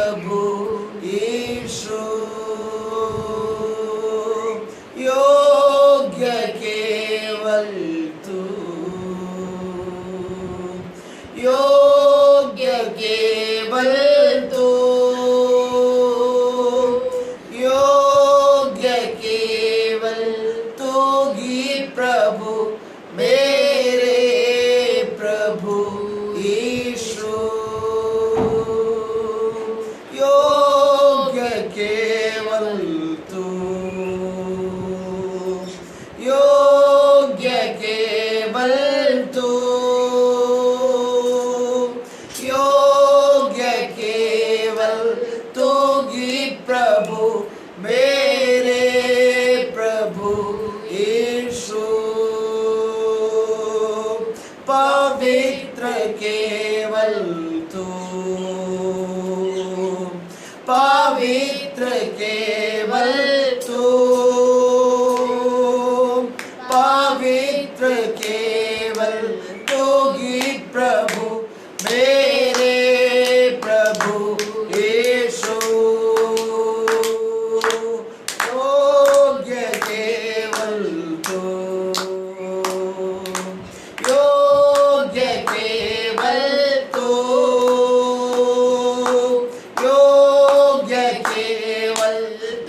प्रभु यीशु, योग्य केवल तू, योग्य केवल तू, योग्य केवल तू ही प्रभु मेरे प्रभु यीशु, योग्य केवल तू, योग्य केवल तू, योग्य केवल तू ही प्रभु मेरे प्रभु यीशु, पवित्र केवल तू, पवित्र केवल तू, पवित्र केवल तू ही प्रभु मेरे प्रभु यीशु, योग्य केवल तू, योग्य केवल तू, योग्य केवल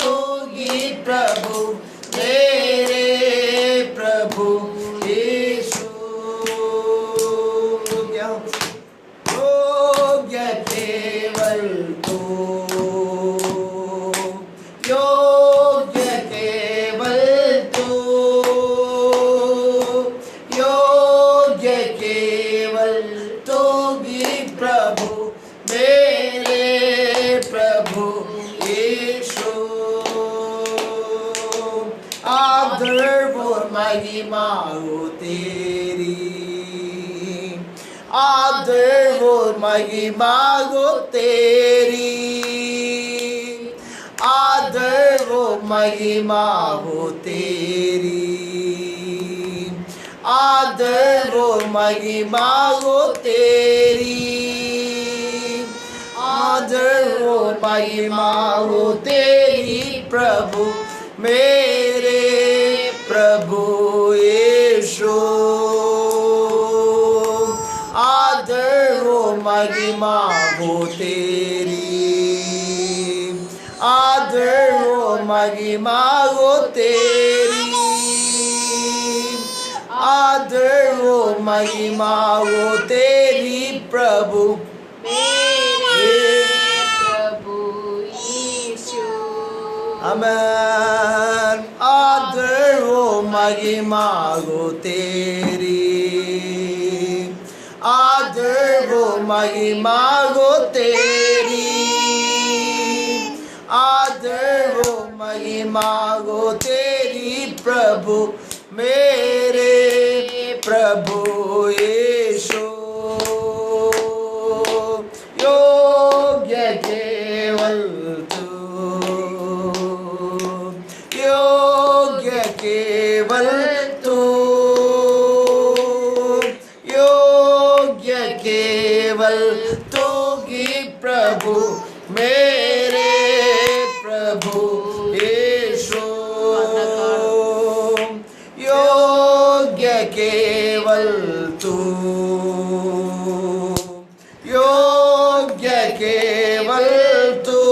तू ही प्रभु मेरे प्रभु यीशु, योग्य केवल तू, योग्य केवल तू, योग्य केवल तू ही प्रभु मेरे प्रभु यीशु, आदर और महिमा हो तेरी, आदर और महिमा हो तेरी, आदर और महिमा हो तेरी, आदर और महिमा हो तेरी, आदर और महिमा हो तेरी प्रभु मेरे प्रभु यीशु, आदर और महिमा हो तेरी, आदर और महिमा हो तेरी, आदर और महिमा हो तेरी प्रभु मेरे प्रभु यीशु, आमेन। आदर और महिमा हो तेरी, आदर और महिमा हो तेरी, आदर और महिमा हो तेरी प्रभु मेरे प्रभु यीशु, योग्य केवल तू, योग्य केवल तू, योग्य केवल तू ही प्रभु मेरे प्रभु यीशु, योग्य केवल तू, योग्य केवल तू,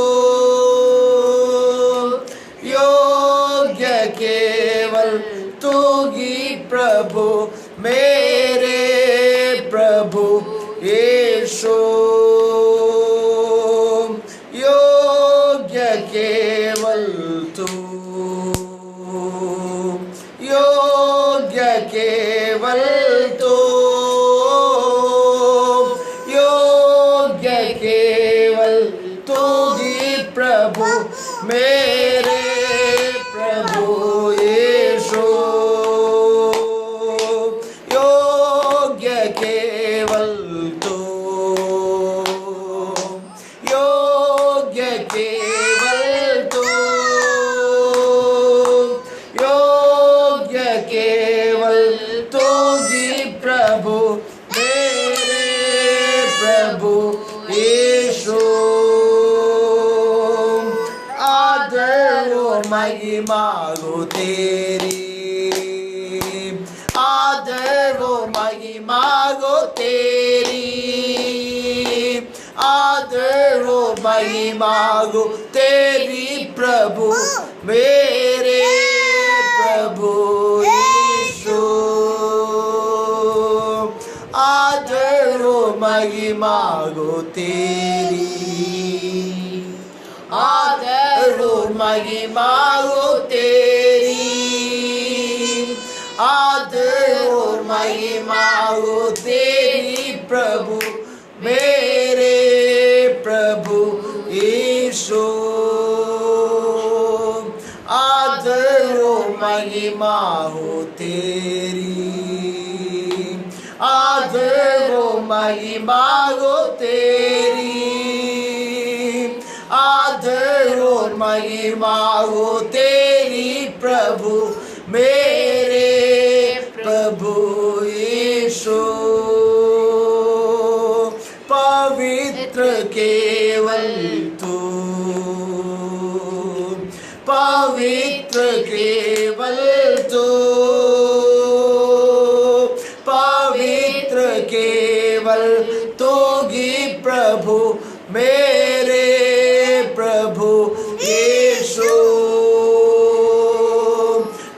योग्य केवल तू ही प्रभु मेरे प्रभु यीशु, योग्य केवल तू, योग्य केवल तू, योग्य केवल तू ही प्रभु मेरे प्रभु यीशु, योग्य केवल तू, योग्य केवल तू, योग्य केवल तू ही प्रभु मेरे प्रभु यीशु। महिमा हो तेरी, आदर हो महिमा हो तेरी, आदर हो महिमा हो तेरी प्रभु मेरे प्रभु यीशु, आदर हो महिमा हो तेरी, आदर हो महिमा हो तेरी, आदर हो महिमा हो तेरी प्रभु मेरे प्रभु यीशु, आदर हो महिमा हो तेरी, आदर हो महिमा हो तेरी, आदर हो महिमा हो तेरी प्रभु मेरे प्रभु यीशु, पवित्र केवल तू, पवित्र केवल तू, पवित्र केवल तू ही प्रभु मेरे प्रभु यीशु,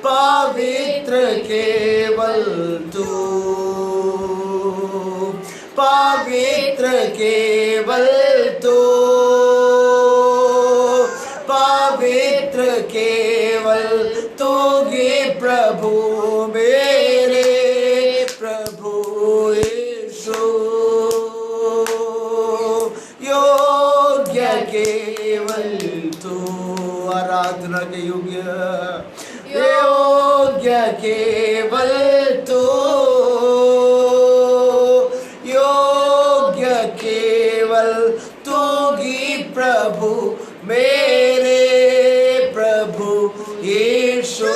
पवित्र केवल तू, पवित्र केवल तू, पवित्र केवल तू ही प्रभु मेरे प्रभु यीशु, योग्य केवल तू, आराधना के योग्य, योग्य केवल तू, योग्य केवल तू ही प्रभु मेरे प्रभु यीशु,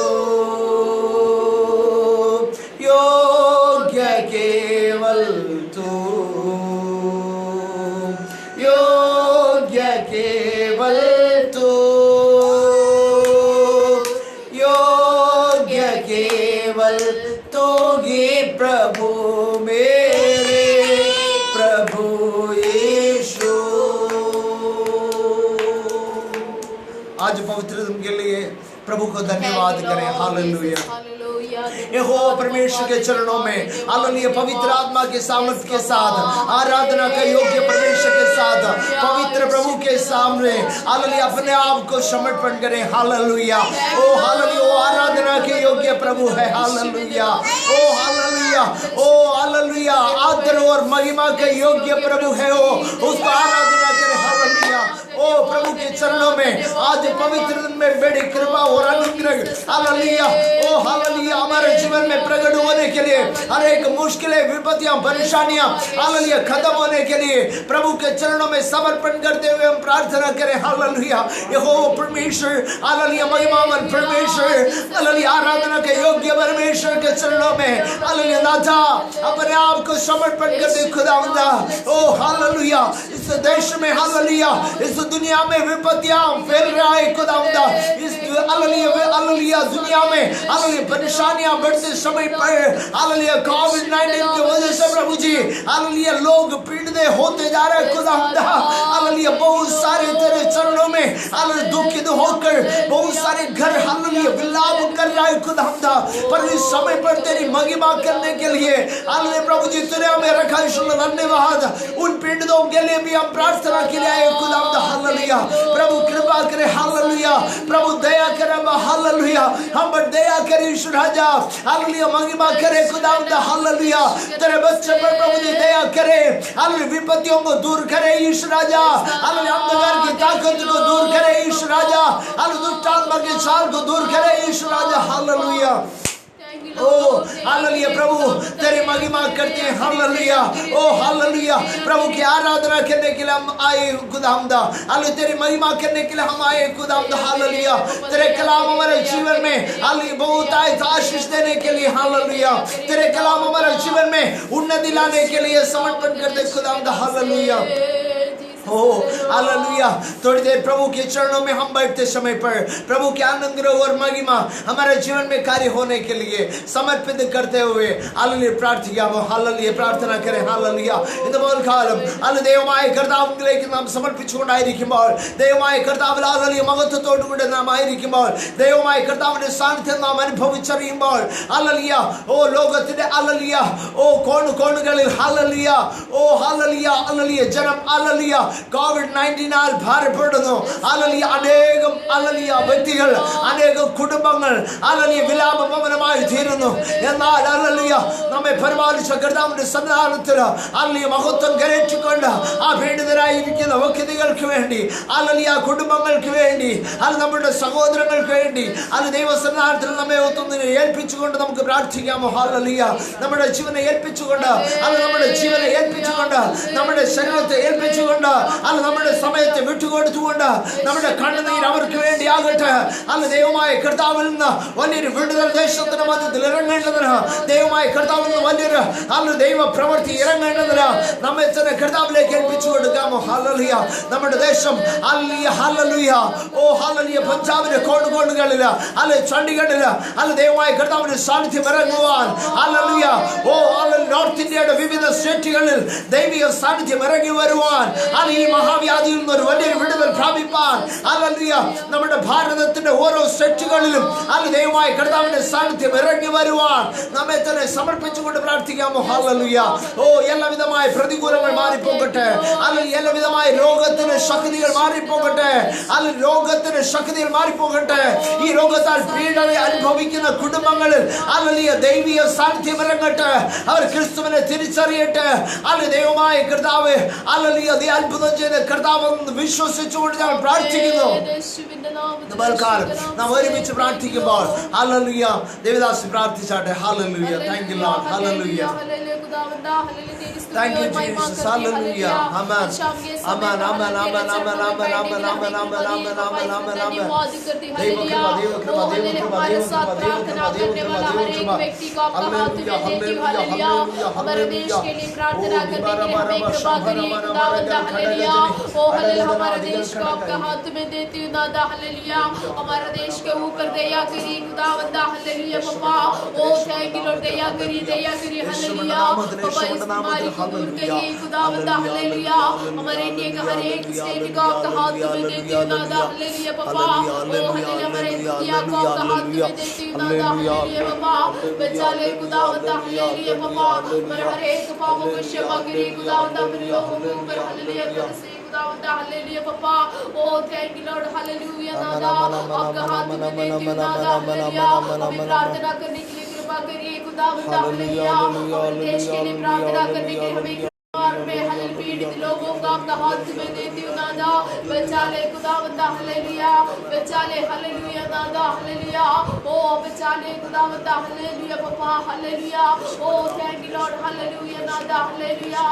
योग्य केवल तू, योग्य केवल तू, योग्य केवल तू ही प्रभु मेरे प्रभु यीशु। आज पवित्र दिन के लिए प्रभु को धन्यवाद करें। हालेलुया। यहोवा परमेश्वर के चरणों में हालेलुया पवित्र आत्मा के सामर्थ्य के साथ आराधना का योग्य परमेश्वर के साथ पवित्र प्रभु के सामने हालेलुया अपने आप को समर्पण करें। हालेलुया। ओ हालेलुया, ओ आराधना के योग्य प्रभु है। हालेलुया। ओ हालेलुया, ओ हालेलुया, आदर और महिमा के योग्य प्रभु है। ओ उसको आराधना करें। हालेलुया। ओ प्रभु के चरणों में आज पवित्र दिन में बड़ी कृपा और अनुग्रह हालेलुया, ओ हालेलुया हमारे जीवन में प्रकट होने के लिए, हर एक मुश्किलें विपत्तियां परेशानियां हालेलुया खत्म होने के लिए प्रभु के चरणों में समर्पण करते हुए हम प्रार्थना करें। हालेलुया। यहोवा परमेश्वर हालेलुया महिमावान परमेश्वर हालेलुया आराधना के योग्य परमेश्वर के चरणों में हालेलुया नाथा अपने आप को समर्पण करते खुदावंदा। ओ हालेलुया इस देश में हालेलुया इस दुनिया में विपत्तियां फैल रहा है खुदावंदा। इस हालेलुया दुनिया में हालेलुया परेशानियां बढ़ते समय पर हालेलुया कोविड-19 की वजह से प्रभु जी हालेलुया लोग पीड़ित होते जा रहे हैं खुदावंदा। हालेलुया बहुत सारे तेरे चरणों में हालेलुया दुखित होकर बहुत सारे घर हालेलुया विलाप कर रहा है खुदावंदा। पर इस समय पर तेरी महिमा करने के लिए हालेलुया प्रभु जी तूने हमें रखा है। धन्यवाद। उन पीड़ितों के लिए भी हम प्रार्थना के लिए आए खुदावंदा। हालेलुया प्रभु कृपा करे। हालेलुया प्रभु दया करे। हालेलुया हम पर दया करे ईश्वर राजा। हालेलुया महिमा करे खुदावंदा। हालेलुया तेरे बच्चे पर प्रभु जी दया करे। हालेलुया विपत्तियों को दूर करे ईश्वर राजा। हालेलुया अंधकार की ताकत को दूर करे ईश्वर राजा। हालेलुया दुष्ट आत्मा के चाल को दूर करे ईश्वर राजा। हालेलुया। ओ हालेलुया प्रभु तेरी महिमा करते हैं। हालेलुया। ओ हालेलुया प्रभु की आराधना करने के लिए हम आए खुदावंदा। हालेलुया तेरी महिमा करने के लिए हम आए खुदावंदा। हालेलुया तेरे कलाम हमारे जीवन में हालेलुया बहुत आए आशीष देने के लिए। हालेलुया तेरे कलाम हमारे जीवन में उन्नति लाने के लिए समर्पण करते खुदावंदा। हालेलुया। हो हालेलुया। थोड़ी देर प्रभु के चरणों में हम बैठते समय पर प्रभु के अनुग्रह और महिमा हमारे जीवन में कार्य होने के लिए समर्पित करते हुए हालेलुया പ്രാർത്ഥിക്കാമോ? हालेलुया പ്രാർത്ഥന करें हालेलुया। ഇതുപോൽ കാലം അല്ല ദൈവമായ കർത്താവിലേക്ക് നാം സമർപ്പിച്ചുകൊണ്ടായിരിക്കുമ്പോൾ ദൈവമായ കർത്താവിൽ हालेलुया മഹത്വത്തോടുകൂടി നാം ആയിരിക്കുമ്പോൾ ദൈവമായ കർത്താവിന്റെ സാന്നിധ്യം നാം അനുഭവിച്ചറിയുമ്പോൾ हालेलुया ഓ ലോകത്തിന്റെ हालेलुया ഓ കോണുകളിൽ हालेलुया ഓ हालेलुया हालेलुया ജനം हालेलुया കോവിഡ്-19 ഭാരപ്പെടുന്നു हालेलुया അനേകം हालेलुया വ്യക്തികൾ അനേകം കുടുംബങ്ങൾ हालेलुया വിലാപഭവനമായി തീരുന്നു. എന്നാൽ हालेलुया നമ്മെ പരിപാലിച്ച കർത്താവിന്റെ സന്നിധാനത്തിൽ हालेलुया മഹത്വം കരേറ്റുകൊണ്ട് ആ പീഡിതരായിരിക്കുന്ന വ്യക്തികൾക്ക് വേണ്ടി हालेलुया കുടുംബങ്ങൾക്ക് വേണ്ടി അത് നമ്മുടെ സഹോദരങ്ങൾക്ക് വേണ്ടി അത് ദൈവസന്നിധാനത്തിൽ നമ്മെ ഒത്തുനിന്ന് ഏൽപ്പിച്ചുകൊണ്ട് നമുക്ക് പ്രാർത്ഥിക്കാമോ? हालेलुया നമ്മുടെ ജീവനെ ഏൽപ്പിച്ചുകൊണ്ട് അത് നമ്മുടെ ജീവനെ ഏൽപ്പിച്ചുകൊണ്ട് നമ്മുടെ ശരീരത്തെ ഏൽപ്പിച്ചുകൊണ്ട് അത് നമ്മുടെ സമയത്തെ വിട്ടുകൊടുത്തുകൊണ്ട് നമ്മുടെ കണ്ണുനീർ അവർക്ക് വേണ്ടി ആകട്ടെ. അത് ദൈവമായ കർത്താവിൽ നിന്ന് വലിയൊരു വിടുതൽ ദേശത്തിന് മധ്യത്തിൽ ഇറങ്ങേണ്ടതിന് ദൈവമായ കർത്താവിൽ നിന്ന് വലിയൊരു അത് ദൈവ പ്രവൃത്തി ഇറങ്ങേണ്ടതിന് നമ്മെ തന്നെ കർത്താവിലേക്ക് ഏൽപ്പിച്ചു കൊടുക്കാമോ? हालेलुया നമ്മുടെ ദേശം हालेलुया हालेलुया ഓ हालेलुया പഞ്ചാബിന്റെ കോണുകളിൽ അല്ല ചണ്ഡീഗഡിൽ അല്ല ദൈവമായ കർത്താവിന്റെ സാന്നിധ്യം ഇറങ്ങുവാൻ हालेलुया ഓ നോർത്ത് ഇന്ത്യയുടെ വിവിധ സ്റ്റേറ്റുകളിൽ ദൈവിക സാന്നിധ്യം ഇറങ്ങി വരുവാൻ അല്ല ഈ മഹാവ്യാധിയിൽ നിന്ന് ഒരു വലിയൊരു വിടുതൽ പ്രാപിപ്പാൻ हालेलुया നമ്മുടെ ഭാരതത്തിന്റെ ഓരോ സ്റ്റേറ്റുകളിലും അല്ല ദൈവമായ കർത്താവിന്റെ സാന്നിധ്യം ഇറങ്ങി വരുവാൻ നമ്മെ തന്നെ സമർപ്പിച്ചുകൊണ്ട് പ്രാർത്ഥിക്കാമോ? हालेलुया ഓ എല്ലാവിധമായ പ്രതികൂലങ്ങൾ മാറിപ്പോകട്ടെ. അല്ല എല്ലാവിധമായ രോഗത്തിന്റെ ശക്തികൾ മാറിപ്പോകട്ടെ. അല്ല രോഗത്തിന്റെ ശക്തികൾ മാറിപ്പോകട്ടെ. ഈ രോഗത്താൽ പീഡന അനുഭവിക്കുന്ന കുടുംബങ്ങളിൽ हालेलुया ദൈവിക സാന്നിധ്യം ഇറങ്ങട്ടെ. അവർ ക്രിസ്തുവിനെ തിരിച്ചറിയട്ടെ. അല്ല ദൈവമായ കർത്താവ് हालेलुया ദി അത്ഭുതം ചെയ്ത കർത്താവെന്ന് വിശ്വസിച്ചുകൊണ്ട് ഞാൻ പ്രാർത്ഥിക്കുന്നു. നാം ഒരുമിച്ച് പ്രാർത്ഥിക്കുമ്പോൾ हालेलुया ദേവദാസ് പ്രാർത്ഥിച്ചാട്ടെ. Hallelujah thank you Lord. Hallelujah Thank you, Jesus. Hallelujah. Amen. Amen. Amen. Amen. Amen. Amen. Amen. Amen. Amen. Amen. Amen. Amen. Amen. हमारे साथ प्रार्थना करने वाला हर एक व्यक्ति को आपका हाथ में देती हूं। हालेलुया हमारे देश के लिए प्रार्थना करने के लिए हमें कृपा करिए खुदावंदा। हालेलुया ओ हालेलुया हमारे देश को आपका हाथ में देती हूं दादा। हालेलुया हमारे देश के ऊपर दया करिए खुदावंदा। हालेलुया पापा ओ थैंक यू लॉर्ड दया करिए हालेलुया पापा इस बीमारी को दूर करिए खुदावंदा। हालेलुया हमारे इंडिया का हर एक स्टेट को आपका हाथ में देती हूं दादा। हालेलुया पापा ओ हालेलुया हमारे इंडिया को आपका हाथ में देती हूं दादा। हालेलुया पापा बचा ले खुदावंदा। हालेलुया पापा हमारे हर एक पापों को क्षमा करिए खुदावंदा। मेरे लोगों के ऊपर हालेलुया से खुदावंदा। हालेलुया पापा oh thank you Lord. Hallelujah दादा आपका हाथ में देती हूं दादा। हालेलुया हमें प्रार्थना करने के लिए कृपा करिए खुदावंदा। हालेलुया देश के लिए प्रार्थना करने के लिए हमें पीड़ित लोगों का आपका हाथ में देती हूं दादा। बचा ले खुदावंदा। हालेलुया बचा ले हालेलुया दादा। हालेलुया ओ बचा ले खुदावंदा। हालेलुया पापा। हालेलुया ओ थैंक यू लॉर्ड। हालेलुया दादा। हालेलुया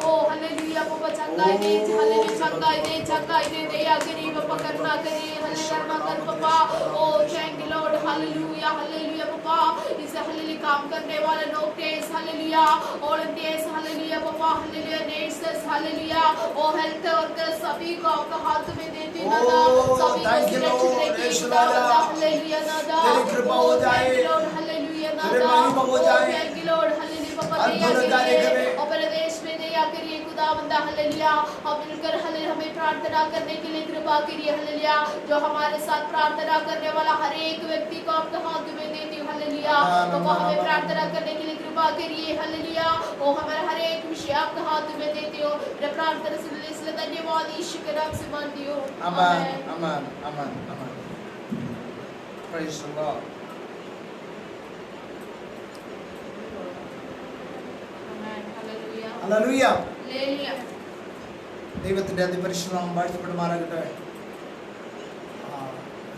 ओ हालेलुया पापा चंगाई दे। हालेलुया चंगाई दे दया करिए पापा करना करिए हालेलुया कर पापा oh thank you Lord. Hallelujah hallelujah पापा इसे हालेलुया काम करने वाले डॉक्टर्स हालेलुया वॉलंटियर्स हालेलुया पापा hallelujah nurses hallelujah oh health workers सभी को आपका हाथ में देती हूं दादा। सभी को सुरक्षित रखिए खुदावंदा। हालेलुया दादा तेरी कृपा हो जाए। हालेलुया दादा हो जाए। Thank you Lord. हालेलुया पापा दया करिए अपने देश में दया करिए खुदावंदा। हालेलुया हम मिलकर हालेलुया हमें प्रार्थना करने के लिए कृपा करिए। हालेलुया जो हमारे साथ प्रार्थना करने वाला हर एक व्यक्ति को आपके हाथ में देती हूं। हालेलुया पापा हमें प्रार्थना करने के लिए कृपा करिए। हालेलुया ओ हमारे हर एक विषय आपके हाथ में देती हूं। मेरा प्रार्थना सुन ले इसलिए धन्यवाद यीशु के नाम से मांगती हूं। Amen amen amen amen praise the Lord. Amen hallelujah hallelujah hallelujah ദൈവത്തിന്റെ അതിപരിശുദ്ധനാമം വാഴ്ത്തപ്പെടുമാറാകട്ടെ.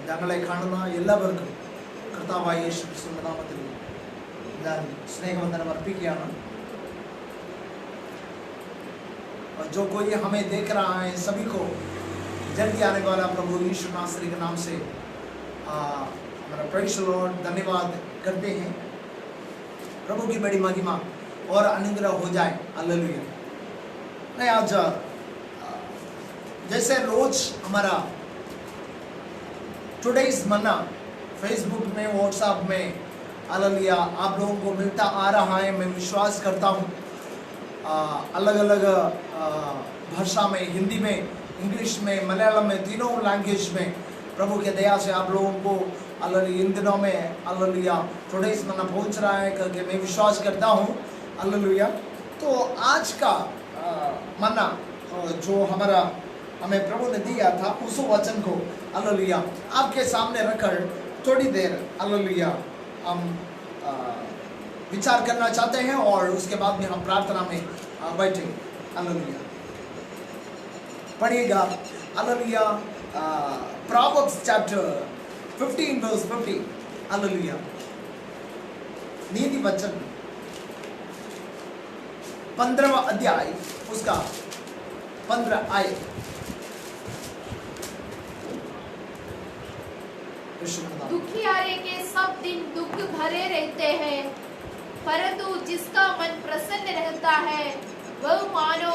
ഞങ്ങളെ കാണുന്ന എല്ലാവർക്കും കർത്താവായ യേശു ക്രിസ്തുവിന്റെ നാമത്തിൽ ഞാൻ സ്നേഹവന്ദനം अर्पिക്കുകയാണ്. और जो कोई हमें देख रहा है सभी को जल्दी आने वाला प्रभु यीशु नासरी के नाम से हमारा प्रेज द लॉर्ड धन्यवाद करते हैं. प्रभु की बड़ी महिमा और अनुग्रह हो जाए. हालेलुया. मैं आज जैसे रोज हमारा टुडेज मन्ना फेसबुक में, व्हाट्सएप में हालेलुया आप लोगों को मिलता आ रहा है। मैं विश्वास करता हूँ अलग अलग भाषा में, हिंदी में, इंग्लिश में, मलयालम में, तीनों लैंग्वेज में प्रभु के दया से आप लोगों को हालेलुया इन दिनों में हालेलुया टुडेज मन्ना पहुँच रहा है करके मैं विश्वास करता हूँ। हालेलुया। तो आज का मन्ना जो हमें प्रभु ने दिया था उस वचन को हालेलुया आपके सामने रखकर थोड़ी देर हालेलुया हम विचार करना चाहते हैं और उसके बाद में हम प्रार्थना में बैठेंगे। हालेलुया। पढ़िएगा hallelujah Proverbs chapter 15 verse 50। Hallelujah. नीति वचन 15वां अध्याय उसका 15 आयत। दुखियारे के सब दिन दुख भरे रहते हैं, परंतु जिसका मन प्रसन्न रहता है वह मानो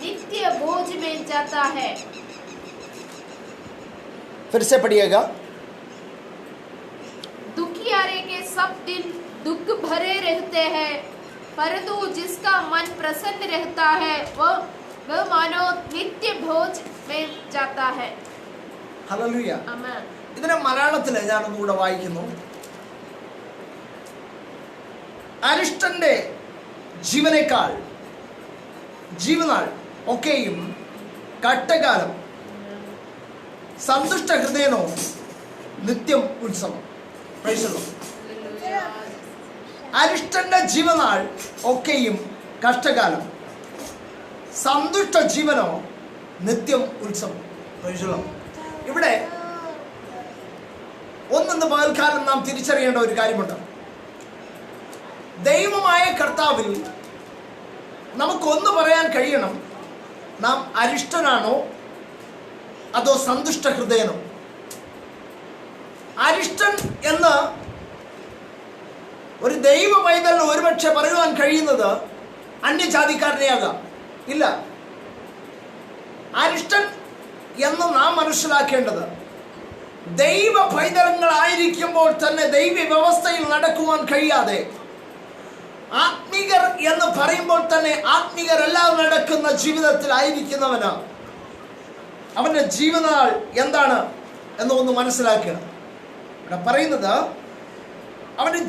नित्य भोज में जाता है। फिर से पढ़िएगा। दुखियारे के सब दिन दुख भरे रहते हैं, परंतु जिसका मन प्रसन्न रहता है वह मानो नित्य भोज में जाता है। हालेलुया। आमीन। ഇതിനെ മലയാളത്തിൽ ഞാനൊന്നുകൂടെ വായിക്കുന്നു. അരിഷ്ടന്റെ ജീവനേക്കാൾ ജീവനാൾ ഒക്കെയും കട്ടകാലം, സന്തുഷ്ട ഹൃദയനോ നിത്യം ഉത്സവം. അരിഷ്ടന്റെ ജീവനാൾ ഒക്കെയും കഷ്ടകാലം, സന്തുഷ്ട ജീവനോ നിത്യം ഉത്സവം. ഇവിടെ ഒന്നെന്ന് പകൽക്കാലം നാം തിരിച്ചറിയേണ്ട ഒരു കാര്യമുണ്ട്. ദൈവമായ കർത്താവിൽ നമുക്കൊന്ന് പറയാൻ കഴിയണം, നാം അരിഷ്ടനാണോ അതോ സന്തുഷ്ട ഹൃദയനോ. അരിഷ്ടൻ എന്ന് ഒരു ദൈവ പൈതലിന് ഒരുപക്ഷെ പറയുവാൻ കഴിയുന്നത് അന്യജാതിക്കാരനെയാകാം. ഇല്ല, അരിഷ്ടൻ എന്ന് നാം മനസ്സിലാക്കേണ്ടത് ദൈവ പൈതലങ്ങളായിരിക്കുമ്പോൾ തന്നെ ദൈവ വ്യവസ്ഥയിൽ നടക്കുവാൻ കഴിയാതെ ആത്മീകർ എന്ന് പറയുമ്പോൾ തന്നെ ആത്മീകരെല്ലാം നടക്കുന്ന ജീവിതത്തിലായിരിക്കുന്നവന് അവന്റെ ജീവനാൾ എന്താണ് എന്ന് ഒന്ന് മനസ്സിലാക്കണം. ഇവിടെ പറയുന്നത് അവന്റെ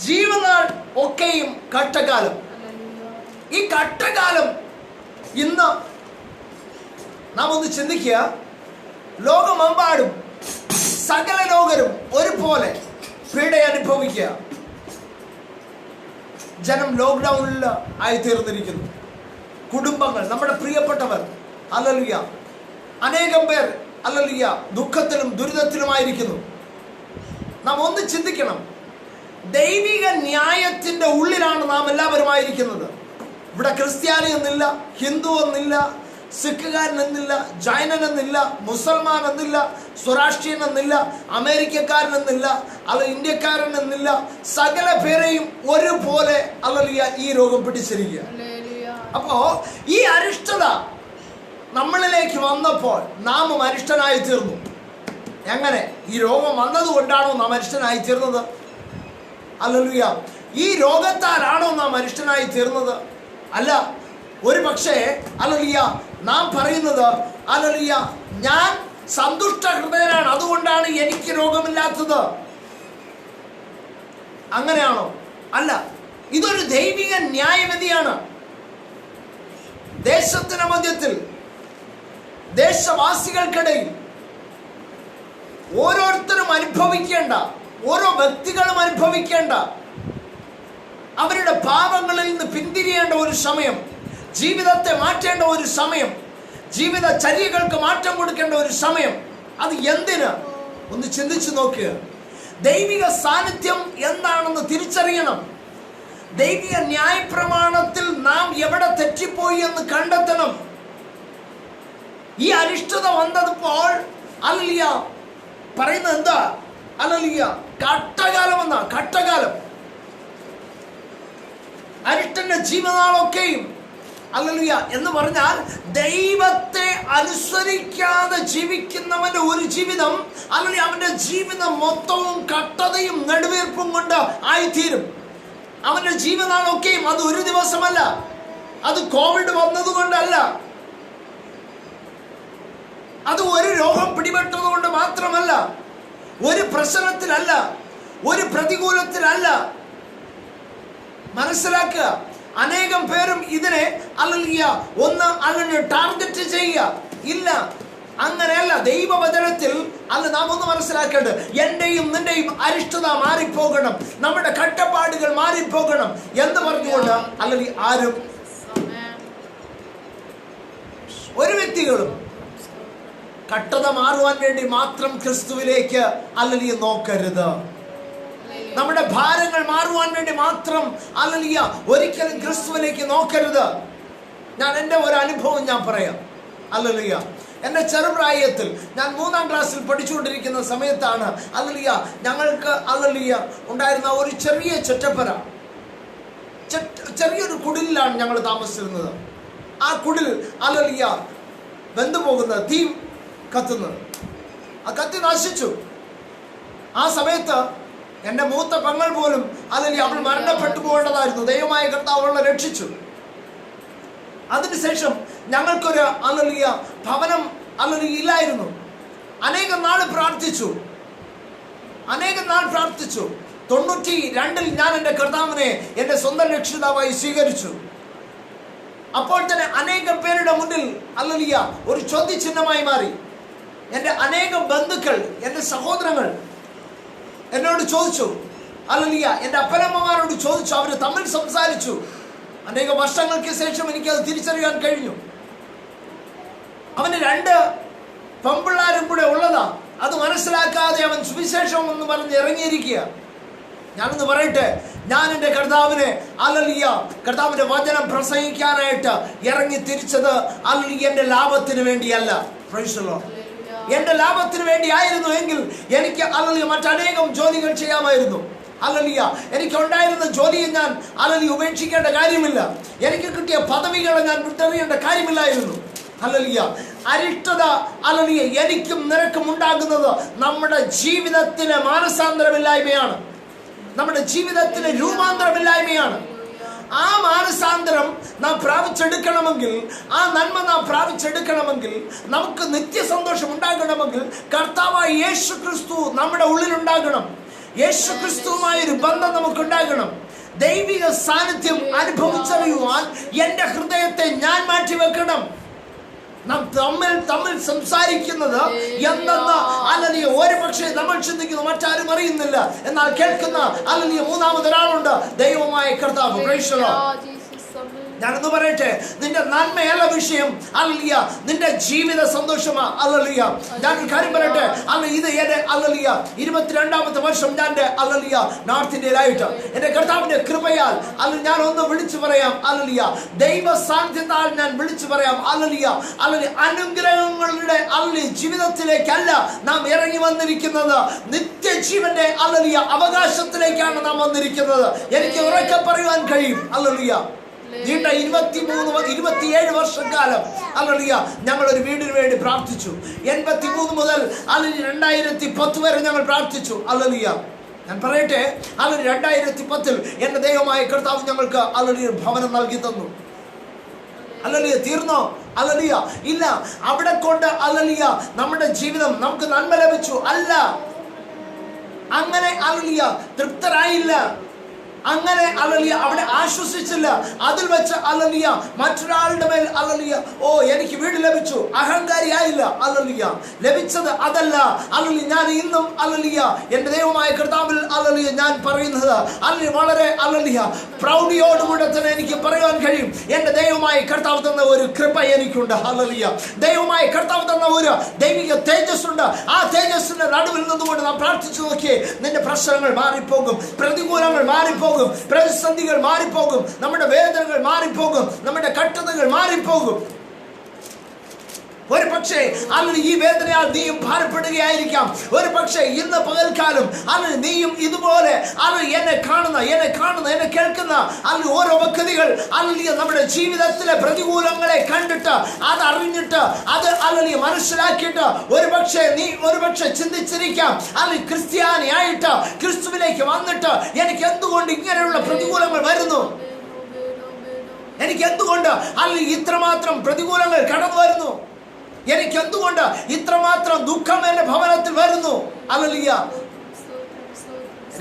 ജീവനാൾ ഒക്കെയും കഷ്ടകാലം. ഈ കഷ്ടകാലം ഇന്ന് നാം ഒന്ന് ചിന്തിക്കുക. ലോകമെമ്പാടും സകല ലോകരും ഒരുപോലെ പീഡ അനുഭവിക്കുക. ജനം ലോക്ക്ഡൌണിൽ ആയിത്തീർന്നിരിക്കുന്നു. കുടുംബങ്ങൾ, നമ്മുടെ പ്രിയപ്പെട്ടവർ ഹല്ലേലൂയ, അനേകം പേർ ഹല്ലേലൂയ ദുഃഖത്തിലും ദുരിതത്തിലുമായിരിക്കുന്നു. നാം ഒന്ന് ചിന്തിക്കണം, ദൈവിക ന്യായത്തിന്റെ ഉള്ളിലാണ് നാം എല്ലാവരുമായിരിക്കുന്നത്. ഇവിടെ ക്രിസ്ത്യാനി എന്നില്ല, ഹിന്ദു എന്നില്ല, സിഖുകാരൻ എന്നില്ല, ജൈനൻ എന്നില്ല, മുസൽമാൻ എന്നില്ല, സ്വരാഷ്ട്രീയൻ എന്നില്ല, അമേരിക്കക്കാരൻ എന്നില്ല, അല്ല ഇന്ത്യക്കാരൻ എന്നില്ല, സകല പേരെയും ഒരുപോലെ ഹല്ലേലൂയ ഈ രോഗം പിടിച്ചിരിക്കുക. അപ്പോ ഈ അരിഷ്ടത നമ്മളിലേക്ക് വന്നപ്പോൾ നാം അരിഷ്ടനായി തീർന്നു. എങ്ങനെ? ഈ രോഗം വന്നതുകൊണ്ടാണോ നാം അരിഷ്ടനായി തീർന്നത്? ഹല്ലേലൂയ. ഈ രോഗത്താലാണോ നാം അരിഷ്ടനായി തീർന്നത്? അല്ല. ഒരു പക്ഷേ ഹല്ലേലൂയ നാം പറയുന്നത് ഹല്ലേലൂയ ഞാൻ സന്തുഷ്ട ഹൃദയനാണ്, അതുകൊണ്ടാണ് എനിക്ക് രോഗമില്ലാത്തത്. അങ്ങനെയാണോ? അല്ല. ഇതൊരു ദൈവിക ന്യായവിധിയാണ്. ദേശത്തിന്റെ മധ്യത്തിൽ, ദേശവാസികൾക്കിടയിൽ ഓരോരുത്തരും അനുഭവിക്കേണ്ട, ഓരോ വ്യക്തികളും അനുഭവിക്കേണ്ട, അവരുടെ പാപങ്ങളിൽ നിന്ന് പിന്തിരിയേണ്ട ഒരു സമയം, ജീവിതത്തെ മാറ്റേണ്ട ഒരു സമയം, ജീവിത ചര്യകൾക്ക് മാറ്റം കൊടുക്കേണ്ട ഒരു സമയം. അത് എന്തിന്? ഒന്ന് ചിന്തിച്ചു നോക്കുക. ദൈവിക സാന്നിധ്യം എന്താണെന്ന് തിരിച്ചറിയണം. ദൈവിക ന്യായപ്രമാണത്തിൽ നാം എവിടെ തെറ്റിപ്പോയി എന്ന് കണ്ടെത്തണം. ഈ അരിഷ്ടത വന്നപ്പോൾ ഹല്ലേലൂയ പറയുന്നത് എന്താ? ഹല്ലേലൂയ കഷ്ടകാലം എന്നാ. കഷ്ടകാലം. അരിഷ്ടന്റെ ജീവനാളൊക്കെയും ഹല്ലേലൂയ എന്ന് പറഞ്ഞാൽ ദൈവത്തെ അനുസരിച്ച് അനുസരിക്കാതെ ജീവിക്കുന്നവന്റെ ഒരു ജീവിതം, അല്ലെങ്കിൽ അവന്റെ ജീവിതം മൊത്തവും കട്ടതയും നെടുവീർപ്പും കൊണ്ട് ആയിത്തീരും. അവന്റെ ജീവിതമൊക്കെയും അത് ഒരു ദിവസമല്ല, അത് കോവിഡ് വന്നതുകൊണ്ടല്ല, അത് ഒരു രോഗം പിടിപെട്ടത് കൊണ്ട് മാത്രമല്ല, ഒരു പ്രശ്നത്തിലല്ല, ഒരു പ്രതികൂലത്തിലല്ല. മനസ്സിലാക്കുക, അനേകം പേരും ഇതിനെ ഒന്ന് ടാർഗറ്റ് ചെയ്യുക. ഇല്ല, അങ്ങനെയല്ല. ദൈവവചനത്തിൽ നാം ഒന്ന് മനസ്സിലാക്കേണ്ടത്, എന്റെയും നിന്റെയും അരിഷ്ടത മാറിപ്പോകണം, നമ്മുടെ കട്ടപ്പാടുകൾ മാറിപ്പോകണം എന്ന് പറഞ്ഞുകൊണ്ട് ആരും ഒരു വ്യക്തികളും കട്ടത മാറുവാൻ വേണ്ടി മാത്രം ക്രിസ്തുവിലേക്ക് നോക്കരുത്. നമ്മുടെ ഭാരങ്ങൾ മാറുവാൻ വേണ്ടി മാത്രം ഒരിക്കലും ക്രിസ്തുവിലേക്ക് നോക്കരുത്. ഞാൻ എൻ്റെ ഒരു അനുഭവം ഞാൻ പറയാം. എൻ്റെ ചെറുപ്രായത്തിൽ ഞാൻ 3ാം ക്ലാസ്സിൽ പഠിച്ചുകൊണ്ടിരിക്കുന്ന സമയത്താണ് ഞങ്ങൾക്ക് ഉണ്ടായിരുന്ന ഒരു ചെറിയ ചുറ്റപ്പര, ചെറിയൊരു കുടിലാണ് ഞങ്ങൾ താമസിച്ചിരുന്നത്. ആ കുടിൽ വെന്തുപോകുന്നത്, തീ കത്തുന്നത്, ആ കത്തി നശിച്ചു. ആ സമയത്ത് എൻ്റെ മൂത്ത പെങ്ങൾ പോലും അവൾ മരണപ്പെട്ടു പോകേണ്ടതായിരുന്നു. ദൈവമായ കർത്താവ് അവളെ രക്ഷിച്ചു. അതിനുശേഷം ഞങ്ങൾക്കൊരു ഭവനം ഇല്ലായിരുന്നു. അനേകം നാൾ പ്രാർത്ഥിച്ചു. 92 ഞാൻ എൻ്റെ കർത്താവിനെ എൻ്റെ സ്വന്തം രക്ഷിതാവായി സ്വീകരിച്ചു. അപ്പോൾ തന്നെ അനേകം പേരുടെ മുന്നിൽ ഒരു ചോദ്യചിഹ്നമായി മാറി. എൻ്റെ അനേകം ബന്ധുക്കൾ, എൻ്റെ സഹോദരങ്ങൾ എന്നോട് ചോദിച്ചു, എൻ്റെ അപ്പനമ്മമാരോട് ചോദിച്ചു. അവർ തമ്മിൽ സംസാരിച്ചു. അനേക വർഷങ്ങൾക്ക് ശേഷം എനിക്കത് തിരിച്ചറിയാൻ കഴിഞ്ഞു. അവന് 2 പെമ്പിള്ളാരും കൂടെ ഉള്ളതാ. അത് മനസ്സിലാക്കാതെ അവൻ സുവിശേഷം എന്ന് പറഞ്ഞ് ഇറങ്ങിയിരിക്കുക. ഞാനൊന്ന് പറയട്ടെ, ഞാൻ എൻ്റെ കർത്താവിനെ കർത്താവിന്റെ വചനം പ്രസംഗിക്കാനായിട്ട് ഇറങ്ങി തിരിച്ചത് എൻ്റെ ലാഭത്തിന് വേണ്ടിയല്ല. Price the Lord. എന്റെ ലാഭത്തിന് വേണ്ടി ആയിരുന്നു എങ്കിൽ എനിക്ക് മറ്റനേകം ജോലികൾ ചെയ്യാമായിരുന്നു. എനിക്ക് ഉണ്ടായിരുന്ന ജോലിയെ ഞാൻ ഉപേക്ഷിക്കേണ്ട കാര്യമില്ല. എനിക്ക് കിട്ടിയ പദവികളെ ഞാൻ വിട്ടെറിയേണ്ട കാര്യമില്ലായിരുന്നു. അരിഷ്ടത എനിക്കും നിനക്കും ഉണ്ടാകുന്നത് നമ്മുടെ ജീവിതത്തിന് മാനസാന്തരമില്ലായ്മയാണ്, നമ്മുടെ ജീവിതത്തിന് രൂപാന്തരമില്ലായ്മയാണ്. ആ മാനസാന്തരം നാം പ്രാപിച്ചെടുക്കണമെങ്കിൽ, ആ നന്മ നാം പ്രാപിച്ചെടുക്കണമെങ്കിൽ, നമുക്ക് നിത്യസന്തോഷം ഉണ്ടാകണമെങ്കിൽ കർത്താവായ യേശു ക്രിസ്തു നമ്മുടെ ഉള്ളിലുണ്ടാകണം. യേശു ക്രിസ്തുവുമായൊരു ബന്ധം നമുക്കുണ്ടാകണം. ദൈവിക സാന്നിധ്യം അനുഭവിച്ചറിയുവാൻ എൻ്റെ ഹൃദയത്തെ ഞാൻ മാറ്റിവെക്കണം. നാം തമ്മിൽ സംസാരിക്കുന്നത് എന്തെന്ന് ഒരു പക്ഷേ നമ്മൾ ചിന്തിക്കുന്നു, മറ്റാരും അറിയുന്നില്ല. എന്നാൽ കേൾക്കുന്ന മൂന്നാമതൊരാളുണ്ട്, ദൈവമായ കർത്താവ്. Price the Lord. ഞാനൊന്ന് പറയട്ടെ, നിന്റെ നന്മയല്ല വിഷയം, നിന്റെ ജീവിത സന്തോഷമാ. ഞാനൊരു കാര്യം പറയട്ടെ, ഇത് എന്റെ 22ാമത്തെ വർഷം ഞാൻ നോർത്ത് ഇന്ത്യയിലായിട്ട് എന്റെ കർത്താവിന്റെ കൃപയാൽ ഞാൻ ഒന്ന് വിളിച്ചു പറയാം. ദൈവ സാന്നിധ്യത്താൽ ഞാൻ വിളിച്ചു പറയാം. അനുഗ്രഹങ്ങളുടെ ജീവിതത്തിലേക്കല്ല നാം ഇറങ്ങി വന്നിരിക്കുന്നത്, നിത്യജീവന്റെ അവകാശത്തിലേക്കാണ് നാം വന്നിരിക്കുന്നത്. എനിക്ക് ഉറക്കെ പറയുവാൻ കഴിയും. നീണ്ട 27 വർഷക്കാലം ഞങ്ങൾ ഒരു വീടിന് വേണ്ടി പ്രാർത്ഥിച്ചു. 83 മുതൽ 2010 വരെ ഞങ്ങൾ പ്രാർത്ഥിച്ചു. ഞാൻ പറയട്ടെ, 2010 എന്റെ ദൈവമായ കർത്താവ് ഞങ്ങൾക്ക് ഭവനം നൽകി തന്നു. തീർന്നോ? ഇല്ല. അവിടെ കൊണ്ട് നമ്മുടെ ജീവിതം നമുക്ക് നന്മ ലഭിച്ചു അല്ല. അങ്ങനെ തൃപ്തരായില്ല. അങ്ങനെ അവിടെ ആശ്വസിച്ചില്ല. അതിൽ വെച്ച് മറ്റൊരാളുടെ മേൽ എനിക്ക് വീട് ലഭിച്ചു അഹങ്കാരിയായില്ല. ലഭിച്ചത് അതല്ല. ഞാൻ ഇന്നും എന്റെ ദൈവമായ കർത്താവിൽ ഞാൻ പറയുന്നത് വളരെ പ്രൗഢിയോടുകൂടെ തന്നെ എനിക്ക് പറയാൻ കഴിയും, എന്റെ ദൈവമായ കർത്താവ് തന്ന ഒരു കൃപ എനിക്കുണ്ട്. ദൈവമായ കർത്താവ് തന്ന ഒരു ദൈവിക തേജസ് ഉണ്ട്. ആ തേജസ്സിന്റെ നടുവിൽ നിന്നുകൊണ്ട് നാം പ്രാർത്ഥിച്ചു നോക്കിയേ, നിന്റെ പ്രശ്നങ്ങൾ മാറിപ്പോകും, പ്രതികൂലങ്ങൾ മാറിപ്പോകും, പ്രതിസന്ധികൾ മാറിപ്പോകും, നമ്മുടെ വേദനകൾ മാറിപ്പോകും, നമ്മുടെ കഷ്ടതകൾ മാറിപ്പോകും. ഒരു പക്ഷേ അല്ലെങ്കിൽ ഈ വേദനയാൽ നീയും ഭാരപ്പെടുകയായിരിക്കാം. ഒരു പക്ഷേ ഇന്ന് പകൽക്കാലം അല്ലെങ്കിൽ നീയും ഇതുപോലെ അല്ലെങ്കിൽ എന്നെ കാണുന്ന എന്നെ കേൾക്കുന്ന അല്ലെങ്കിൽ ഓരോ വ്യക്തികൾ അല്ലെങ്കിൽ നമ്മുടെ ജീവിതത്തിലെ പ്രതികൂലങ്ങളെ കണ്ടിട്ട് അത് അറിഞ്ഞിട്ട് അത് അല്ലെങ്കിൽ മനസ്സിലാക്കിയിട്ട് ഒരു പക്ഷേ ചിന്തിച്ചിരിക്കാം, അല്ലെങ്കിൽ ക്രിസ്ത്യാനിയായിട്ട് ക്രിസ്തുവിലേക്ക് വന്നിട്ട് എനിക്ക് എന്തുകൊണ്ട് ഇങ്ങനെയുള്ള പ്രതികൂലങ്ങൾ വരുന്നു, എനിക്ക് എന്തുകൊണ്ട് അല്ലെങ്കിൽ ഇത്രമാത്രം പ്രതികൂലങ്ങൾ കടന്നു വരുന്നു, എനിക്ക് എന്തുകൊണ്ട് ഇത്രമാത്രം ദുഃഖം എന്റെ ഭവനത്തിൽ വരുന്നു. ഹല്ലേലൂയ.